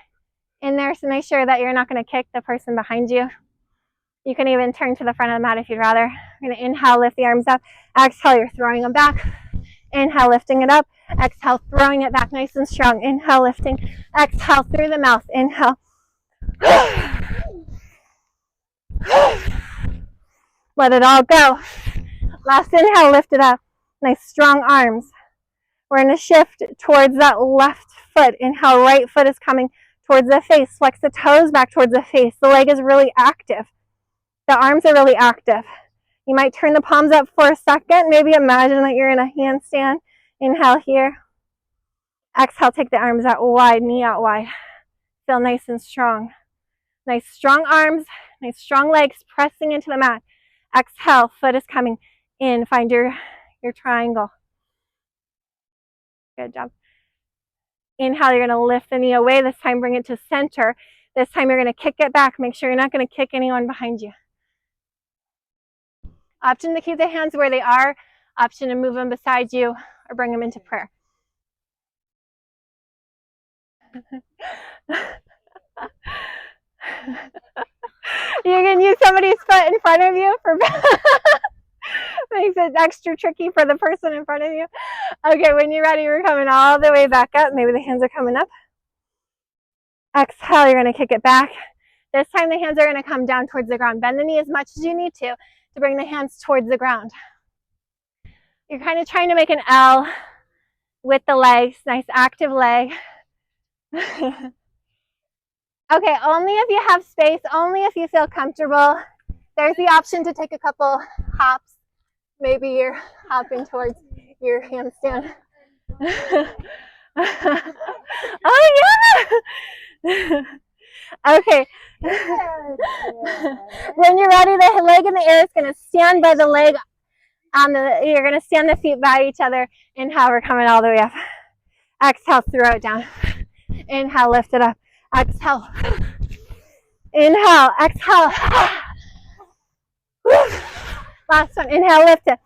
in there. So make sure that you're not going to kick the person behind you. You can even turn to the front of the mat if you'd rather. You're going to inhale, lift the arms up. Exhale, you're throwing them back. Inhale, lifting it up. Exhale, throwing it back nice and strong. Inhale, lifting. Exhale, through the mouth. Inhale. Let it all go. Last inhale, lift it up. Nice strong arms. We're going to shift towards that left foot. Inhale, right foot is coming towards the face. Flex the toes back towards the face. The leg is really active. The arms are really active. You might turn the palms up for a second. Maybe imagine that you're in a handstand. Inhale here. Exhale, take the arms out wide, knee out wide. Feel nice and strong. Nice strong arms, nice strong legs pressing into the mat. Exhale, foot is coming in. Find your triangle. Good job. Inhale, you're going to lift the knee away. This time, bring it to center. This time, you're going to kick it back. Make sure you're not going to kick anyone behind you. Option to keep the hands where they are. Option to move them beside you or bring them into prayer. You can use somebody's foot in front of you for makes it extra tricky for the person in front of you. Okay, when you're ready, we're coming all the way back up. Maybe the hands are coming up. Exhale, you're going to kick it back. This time the hands are going to come down towards the ground. Bend the knee as much as you need to bring the hands towards the ground. You're kind of trying to make an L with the legs. Nice active leg. Okay, only if you have space, only if you feel comfortable. There's the option to take a couple hops. Maybe you're hopping towards your handstand. Oh, yeah! Okay. When you're ready, the leg in the air is going to stand by the leg. You're going to stand the feet by each other. Inhale, we're coming all the way up. Exhale, throw it down. Inhale, lift it up. Exhale. Inhale, exhale. Last one. Inhale, lift it.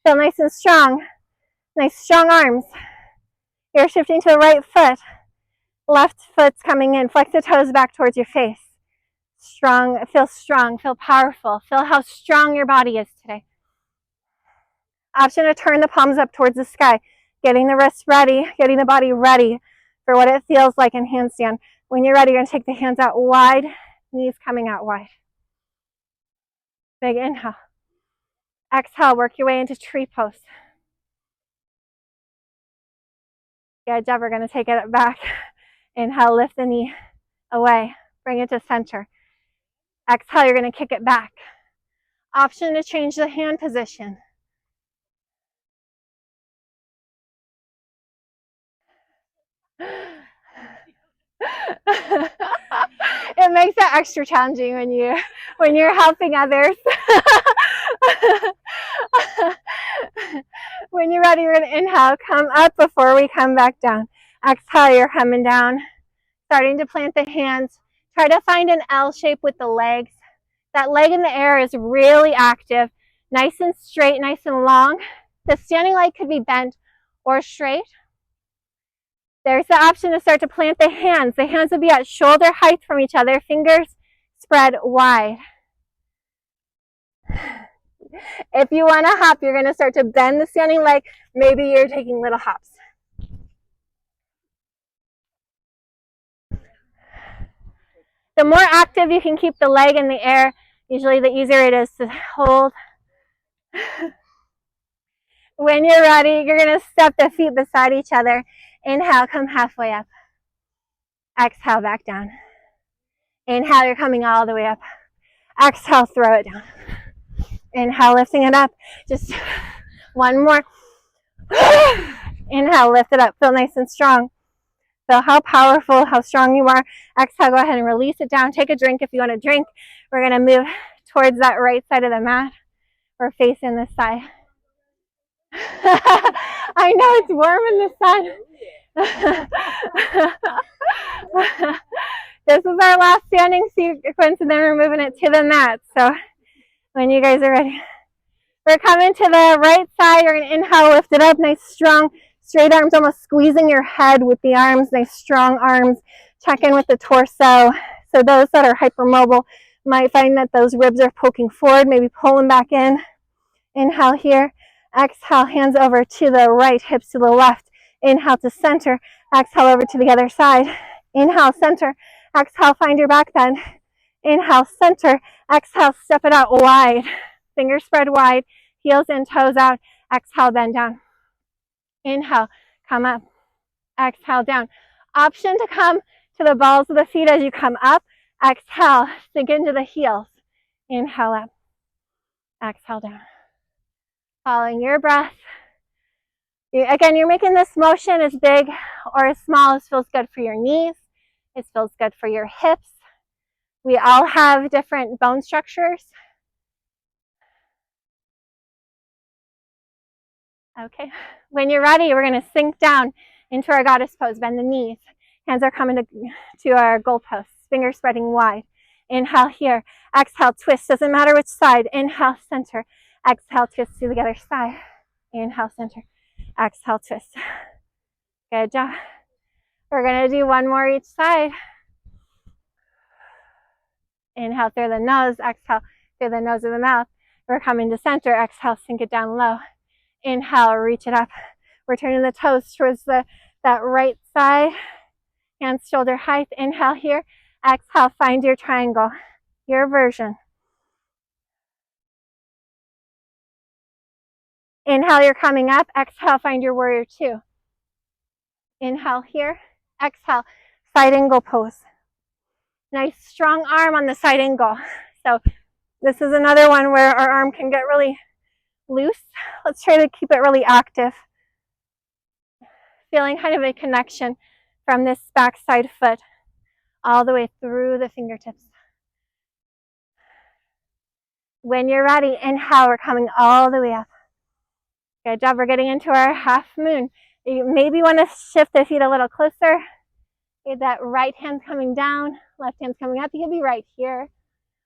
Feel nice and strong. Nice strong arms. You're shifting to the right foot. Left foot's coming in. Flex the toes back towards your face. Strong, feel powerful. Feel how strong your body is today. Option to turn the palms up towards the sky. Getting the wrists ready, getting the body ready for what it feels like in handstand. When you're ready, you're going to take the hands out wide, knees coming out wide. Big inhale. Exhale, work your way into tree pose. Good job. We're going to take it back. Inhale, lift the knee away. Bring it to center. Exhale, you're going to kick it back. Option to change the hand position. It makes it extra challenging when you're helping others. When you're ready, we're going to inhale, come up before we come back down. Exhale, you're coming down, starting to plant the hands. Try to find an L shape with the legs. That leg in the air is really active, nice and straight, nice and long. The standing leg could be bent or straight. There's the option to start to plant the hands. The hands will be at shoulder height from each other, fingers spread wide. If you want to hop, you're going to start to bend the standing leg. Maybe you're taking little hops. The more active you can keep the leg in the air, usually the easier it is to hold. When you're ready, you're going to step the feet beside each other. Inhale, come halfway up. Exhale, back down. Inhale, you're coming all the way up. Exhale, throw it down. Inhale, lifting it up. Just one more. Inhale, lift it up. Feel nice and strong. Feel how powerful, how strong you are. Exhale, go ahead and release it down. Take a drink if you want to drink. We're going to move towards that right side of the mat. We're facing this side. I know it's warm in the sun. This is our last standing sequence, and then we're moving it to the mat. So when you guys are ready, we're coming to the right side. You're going to inhale, lift it up, nice strong straight arms, almost squeezing your head with the arms, nice strong arms. Check in with the torso. So those that are hypermobile might find that those ribs are poking forward, maybe pull them back in. Inhale here. Exhale, hands over to the right, hips to the left. Inhale to center. Exhale over to the other side. Inhale, center. Exhale, find your back bend. Inhale, center. Exhale, step it out wide. Fingers spread wide. Heels in, toes out. Exhale, bend down. Inhale, come up. Exhale, down. Option to come to the balls of the feet as you come up. Exhale, sink into the heels. Inhale up. Exhale down. Following your breath. Again, you're making this motion as big or as small as feels good for your knees. It feels good for your hips. We all have different bone structures. Okay, when you're ready, we're going to sink down into our goddess pose. Bend the knees. Hands are coming to our goalposts. Fingers spreading wide. Inhale here. Exhale, twist. Doesn't matter which side. Inhale, center. Exhale, twist to the other side. Inhale, center. Exhale, twist. Good job. We're going to do one more each side. Inhale through the nose. Exhale through the nose of the mouth. We're coming to center. Exhale, sink it down low. Inhale, reach it up. We're turning the toes towards that right side. Hands shoulder height. Inhale here. Exhale, find your triangle, your version. Inhale, you're coming up. Exhale, find your warrior two. Inhale here. Exhale, side angle pose. Nice strong arm on the side angle. So this is another one where our arm can get really loose. Let's try to keep it really active. Feeling kind of a connection from this backside foot all the way through the fingertips. When you're ready, inhale, we're coming all the way up. Good job, we're getting into our half moon. You maybe want to shift the feet a little closer. Okay, that right hand's coming down, left hand's coming up. You could be right here,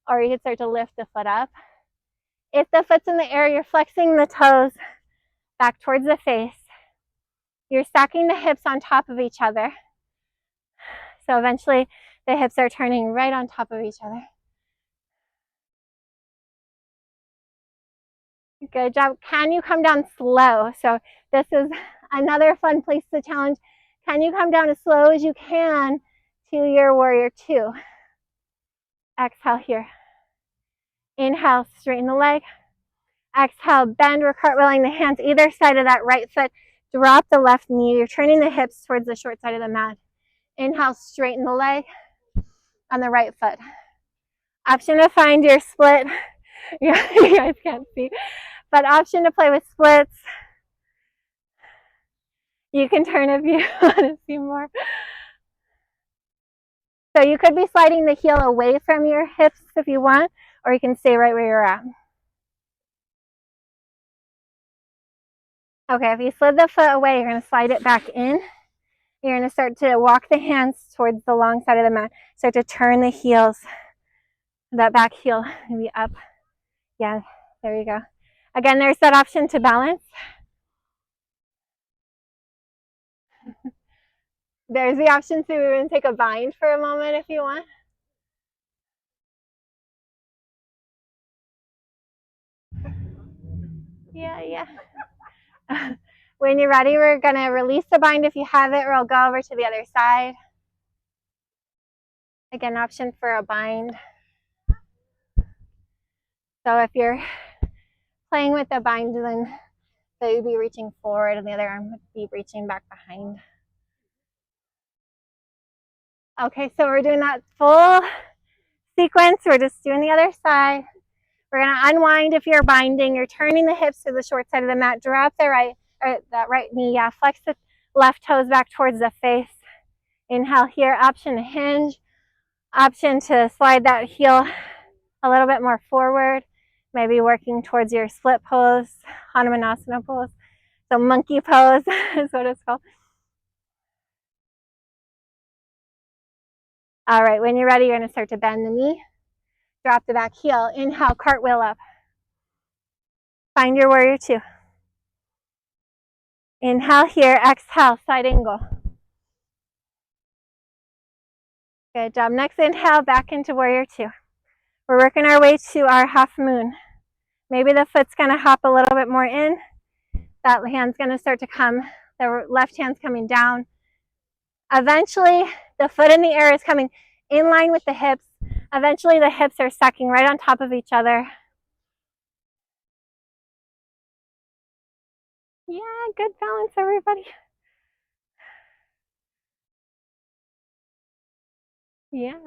or you could start to lift the foot up. If the foot's in the air, you're flexing the toes back towards the face. You're stacking the hips on top of each other. So eventually the hips are turning right on top of each other. Good job. Can you come down slow? So this is another fun place to challenge. Can you come down as slow as you can to your warrior two? Exhale here. Inhale, straighten the leg. Exhale, bend. We're cartwheeling the hands either side of that right foot. Drop the left knee. You're turning the hips towards the short side of the mat. Inhale, straighten the leg on the right foot. Option to find your split. Yeah, you guys can't see. But option to play with splits. You can turn if you want to see more. So you could be sliding the heel away from your hips if you want, or you can stay right where you're at. Okay, if you slid the foot away, you're going to slide it back in. You're going to start to walk the hands towards the long side of the mat. Start to turn the heels, that back heel, maybe up. Yeah, there you go. Again, there's that option to balance. There's the option to even take a bind for a moment if you want. Yeah. When you're ready, we're going to release the bind if you have it, or I'll go over to the other side. Again, option for a bind. So if you're playing with the bind, then you'd be reaching forward and the other arm would be reaching back behind. Okay, so we're doing that full sequence. We're just doing the other side. We're going to unwind if you're binding. You're turning the hips to the short side of the mat. Drop that right knee. Yeah, flex the left toes back towards the face. Inhale here. Option to hinge. Option to slide that heel a little bit more forward. Maybe working towards your split pose, Hanumanasana pose. So monkey pose is what it's called. All right, when you're ready, you're going to start to bend the knee. Drop the back heel. Inhale, cartwheel up. Find your warrior two. Inhale here, exhale, side angle. Good job. Next inhale, back into warrior two. We're working our way to our half moon. Maybe the foot's going to hop a little bit more in. That hand's going to start to come. The left hand's coming down. Eventually, the foot in the air is coming in line with the hips. Eventually, the hips are stacking right on top of each other. Yeah, good balance, everybody. Yeah.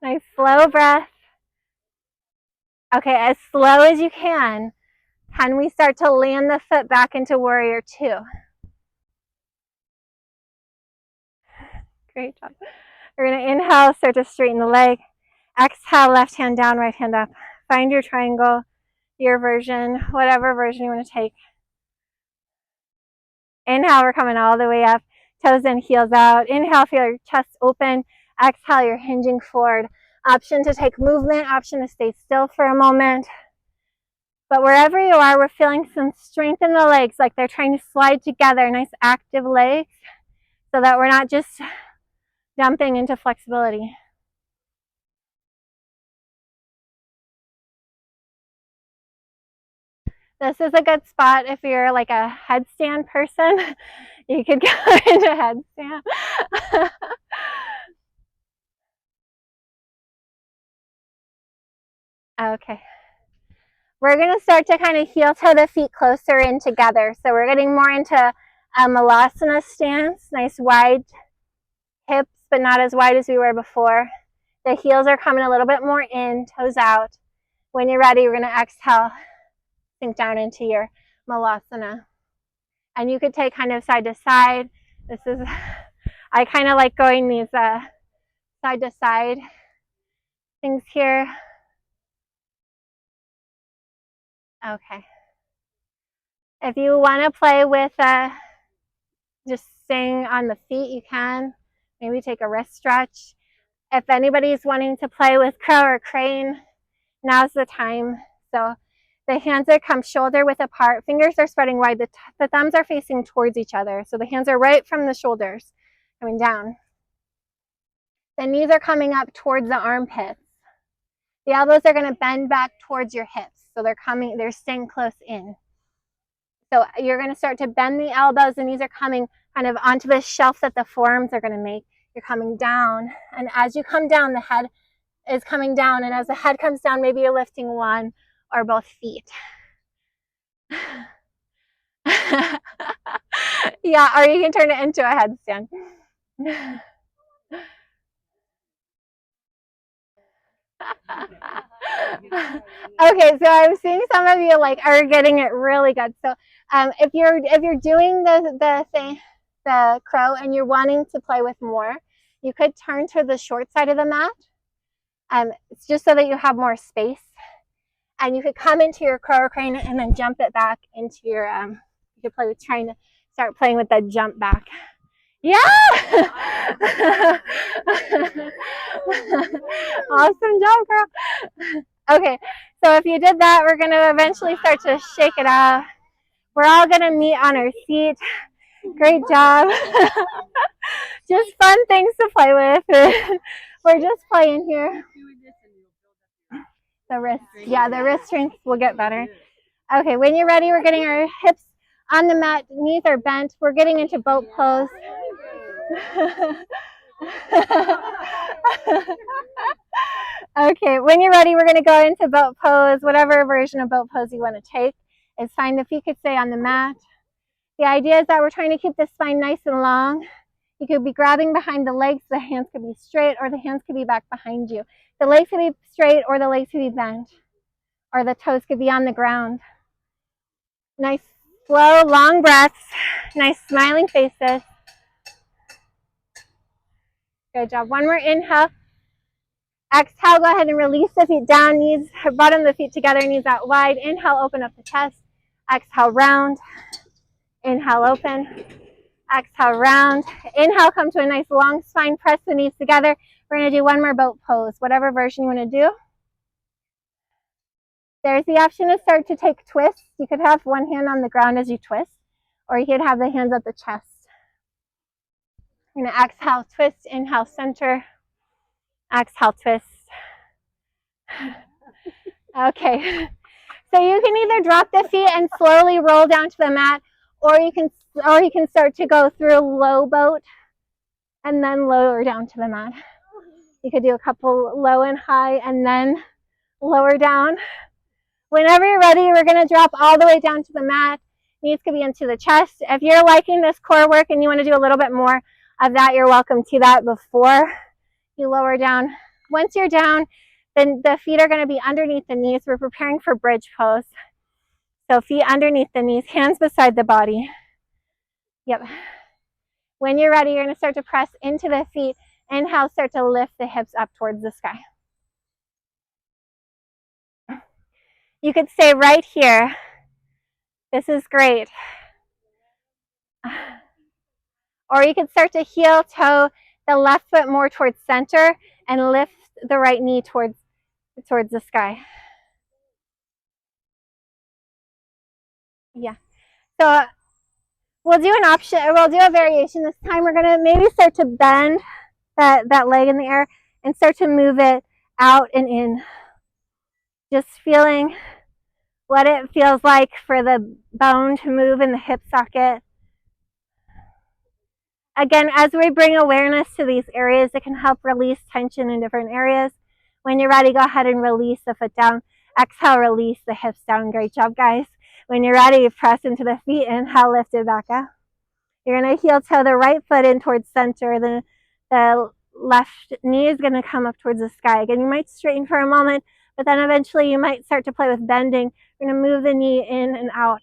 Nice slow breath. Okay, as slow as you can we start to land the foot back into warrior two? Great job. We're going to inhale, start to straighten the leg. Exhale, left hand down, right hand up. Find your triangle, your version, whatever version you want to take. Inhale, we're coming all the way up. Toes in, heels out. Inhale, feel your chest open. Exhale, you're hinging forward. Option to take movement, option to stay still for a moment. But wherever you are, we're feeling some strength in the legs, like they're trying to slide together, nice active legs, so that we're not just jumping into flexibility. This is a good spot if you're like a headstand person. You could go into headstand. Okay. We're going to start to kind of heel toe the feet closer in together. So we're getting more into a malasana stance, nice wide hips, but not as wide as we were before. The heels are coming a little bit more in, toes out. When you're ready, we're going to exhale, sink down into your malasana. And you could take kind of side to side. This is, I kind of like going these side to side things here. Okay. If you want to play with just staying on the feet, you can. Maybe take a wrist stretch. If anybody's wanting to play with crow or crane, now's the time. So the hands are come shoulder width apart. Fingers are spreading wide. The thumbs are facing towards each other. So the hands are right from the shoulders coming down. The knees are coming up towards the armpits. The elbows are going to bend back towards your hips. So they're staying close in. So you're going to start to bend the elbows. The knees are coming kind of onto the shelf that the forearms are going to make. You're coming down. And as you come down, the head is coming down. And as the head comes down, maybe you're lifting one or both feet. Yeah, or you can turn it into a headstand. Okay, so I'm seeing some of you like are getting it really good. So if you're doing the thing, the crow, and you're wanting to play with more, you could turn to the short side of the mat. It's just so that you have more space, and you could come into your crow or crane and then jump it back into your. You could play with trying to start playing with that jump back. Yeah. Awesome job, girl. Okay, so if you did that, we're going to eventually start to shake it off. We're all going to meet on our seat. Great job. Just fun things to play with. We're just playing here. The wrist. Yeah, the wrist strength will get better. Okay, when you're ready, we're getting our hips on the mat. Knees are bent. We're getting into boat pose. Okay, when you're ready, we're going to go into boat pose. Whatever version of boat pose you want to take is fine. The feet could stay on the mat. The idea is that we're trying to keep the spine nice and long. You could be grabbing behind the legs. The hands could be straight, or the hands could be back behind you. The legs could be straight, or the legs could be bent, or the toes could be on the ground. Nice, slow, long breaths. Nice, smiling faces. Good job. One more inhale. Exhale, go ahead and release the feet down, knees, bottom of the feet together, knees out wide. Inhale, open up the chest. Exhale, round. Inhale, open. Exhale, round. Inhale, come to a nice long spine. Press the knees together. We're going to do one more boat pose, whatever version you want to do. There's the option to start to take twists. You could have one hand on the ground as you twist, or you could have the hands at the chest. You're going to exhale, twist, inhale, center. Exhale, twist. Okay. So you can either drop the feet and slowly roll down to the mat, or you can start to go through low boat and then lower down to the mat. You could do a couple low and high and then lower down. Whenever you're ready, we're going to drop all the way down to the mat. Knees could be into the chest. If you're liking this core work and you want to do a little bit more of that, you're welcome to that before you lower down. Once you're down, then the feet are going to be underneath the knees. We're preparing for bridge pose. So feet underneath the knees, hands beside the body. Yep. When you're ready, you're going to start to press into the feet. Inhale, start to lift the hips up towards the sky. You could stay right here. This is great. Or you could start to heel toe the left foot more towards center and lift the right knee towards the sky. Yeah. So we'll do an option. We'll do a variation this time. We're going to maybe start to bend that leg in the air and start to move it out and in. Just feeling what it feels like for the bone to move in the hip socket. Again, as we bring awareness to these areas, it can help release tension in different areas. When you're ready, go ahead and release the foot down. Exhale, release the hips down. Great job, guys. When you're ready, press into the feet. Inhale, lift it back up. You're going to heel toe the right foot in towards center. The left knee is going to come up towards the sky. Again, you might straighten for a moment, but then eventually you might start to play with bending. You're going to move the knee in and out.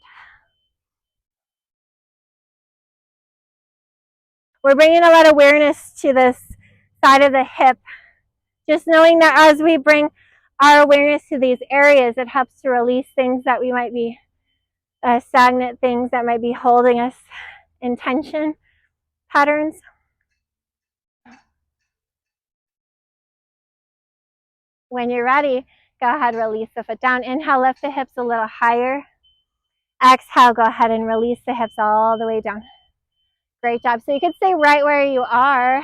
We're bringing a lot of awareness to this side of the hip. Just knowing that as we bring our awareness to these areas, it helps to release things that we might be stagnant, things that might be holding us in tension patterns. When you're ready, go ahead, release the foot down. Inhale, lift the hips a little higher. Exhale, go ahead and release the hips all the way down. Great job. So you can stay right where you are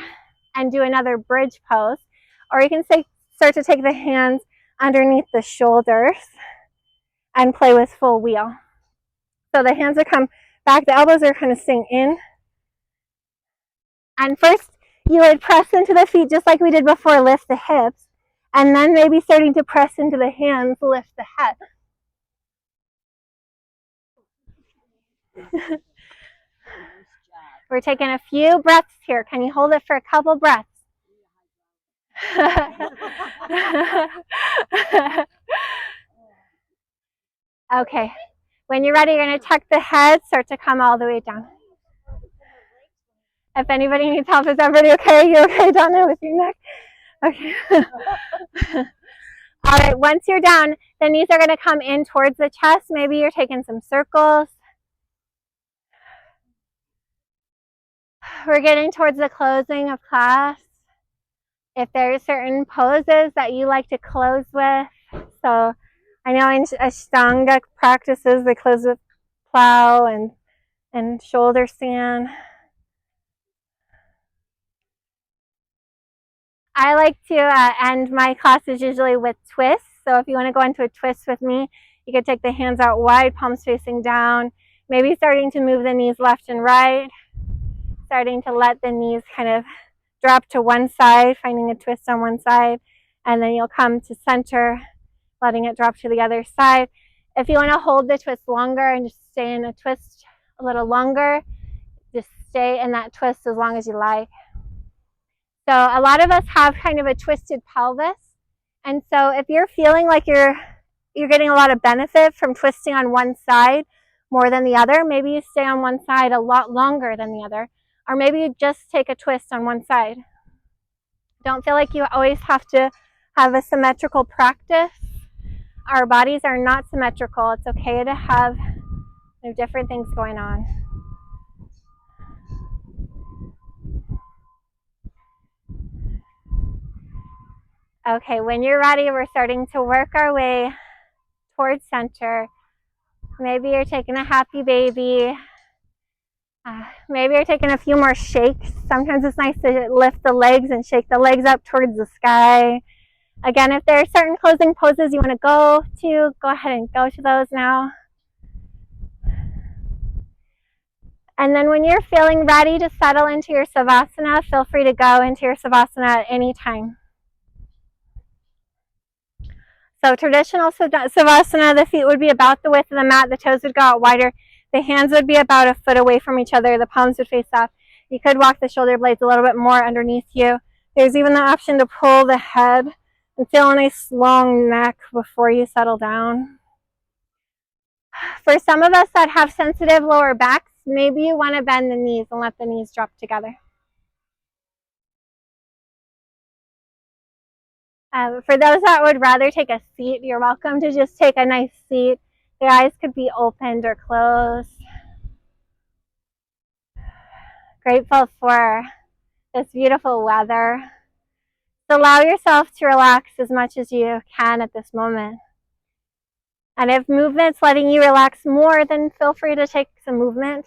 and do another bridge pose, or you can start to take the hands underneath the shoulders and play with full wheel. So the hands will come back, the elbows are kind of staying in. And first, you would press into the feet just like we did before, lift the hips, and then maybe starting to press into the hands, lift the head. We're taking a few breaths here. Can you hold it for a couple breaths? Okay. When you're ready, you're going to tuck the head, start to come all the way down. If anybody needs help, is everybody okay? You okay down there with your neck? Okay. All right, once you're down, the knees are going to come in towards the chest. Maybe you're taking some circles. We're getting towards the closing of class. If there are certain poses that you like to close with, so I know in Ashtanga practices they close with plow and shoulder stand. I like to end my classes usually with twists. So if you want to go into a twist with me, you could take the hands out wide, palms facing down, maybe starting to move the knees left and right, starting to let the knees kind of drop to one side, finding a twist on one side, and then you'll come to center, letting it drop to the other side. If you want to hold the twist longer and just stay in a twist a little longer, just stay in that twist as long as you like. So a lot of us have kind of a twisted pelvis. And so if you're feeling like you're getting a lot of benefit from twisting on one side more than the other, maybe you stay on one side a lot longer than the other, or maybe you just take a twist on one side. Don't feel like you always have to have a symmetrical practice. Our bodies are not symmetrical. It's okay to have different things going on. Okay, when you're ready, we're starting to work our way towards center. Maybe you're taking a happy baby. Maybe you're taking a few more shakes. Sometimes it's nice to lift the legs and shake the legs up towards the sky. Again, if there are certain closing poses you want to go to, go ahead and go to those now. And then when you're feeling ready to settle into your Savasana, feel free to go into your Savasana at any time. So traditional Savasana, the feet would be about the width of the mat, the toes would go out wider, the hands would be about a foot away from each other, the palms would face up. You could walk the shoulder blades a little bit more underneath you. There's even the option to pull the head and feel a nice long neck before you settle down. For some of us that have sensitive lower backs, maybe you want to bend the knees and let the knees drop together. For those that would rather take a seat, you're welcome to just take a nice seat. Your eyes could be opened or closed. Grateful for this beautiful weather. So allow yourself to relax as much as you can at this moment. And if movement's letting you relax more, then feel free to take some movement.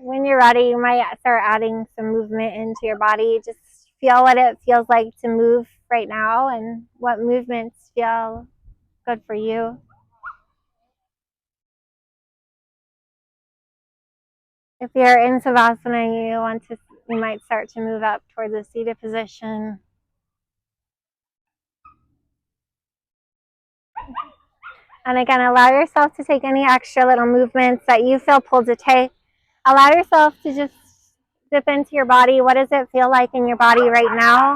when you're ready, you might start adding some movement into your body. Just feel what it feels like to move right now and what movements feel good for you. If you're in Savasana, you might start to move up towards a seated position. And again, allow yourself to take any extra little movements that you feel pulled to take. Allow yourself to just dip into your body. What does it feel like in your body right now?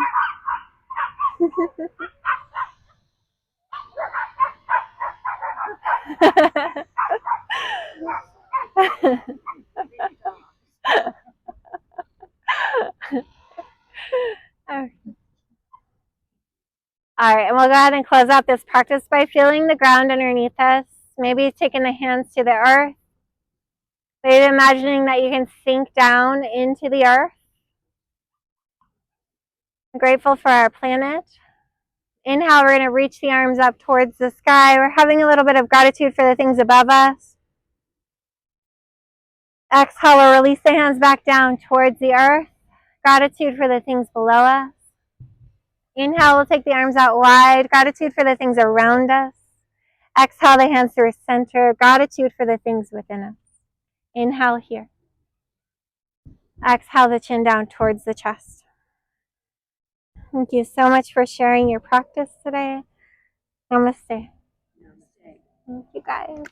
All right, and we'll go ahead and close out this practice by feeling the ground underneath us. Maybe taking the hands to the earth. Maybe imagining that you can sink down into the earth. I'm grateful for our planet. Inhale, we're going to reach the arms up towards the sky. We're having a little bit of gratitude for the things above us. Exhale, we'll release the hands back down towards the earth. Gratitude for the things below us. Inhale, we'll take the arms out wide. Gratitude for the things around us. Exhale, the hands to center. Gratitude for the things within us. Inhale here. Exhale, the chin down towards the chest. Thank you so much for sharing your practice today. Namaste. Thank you, guys.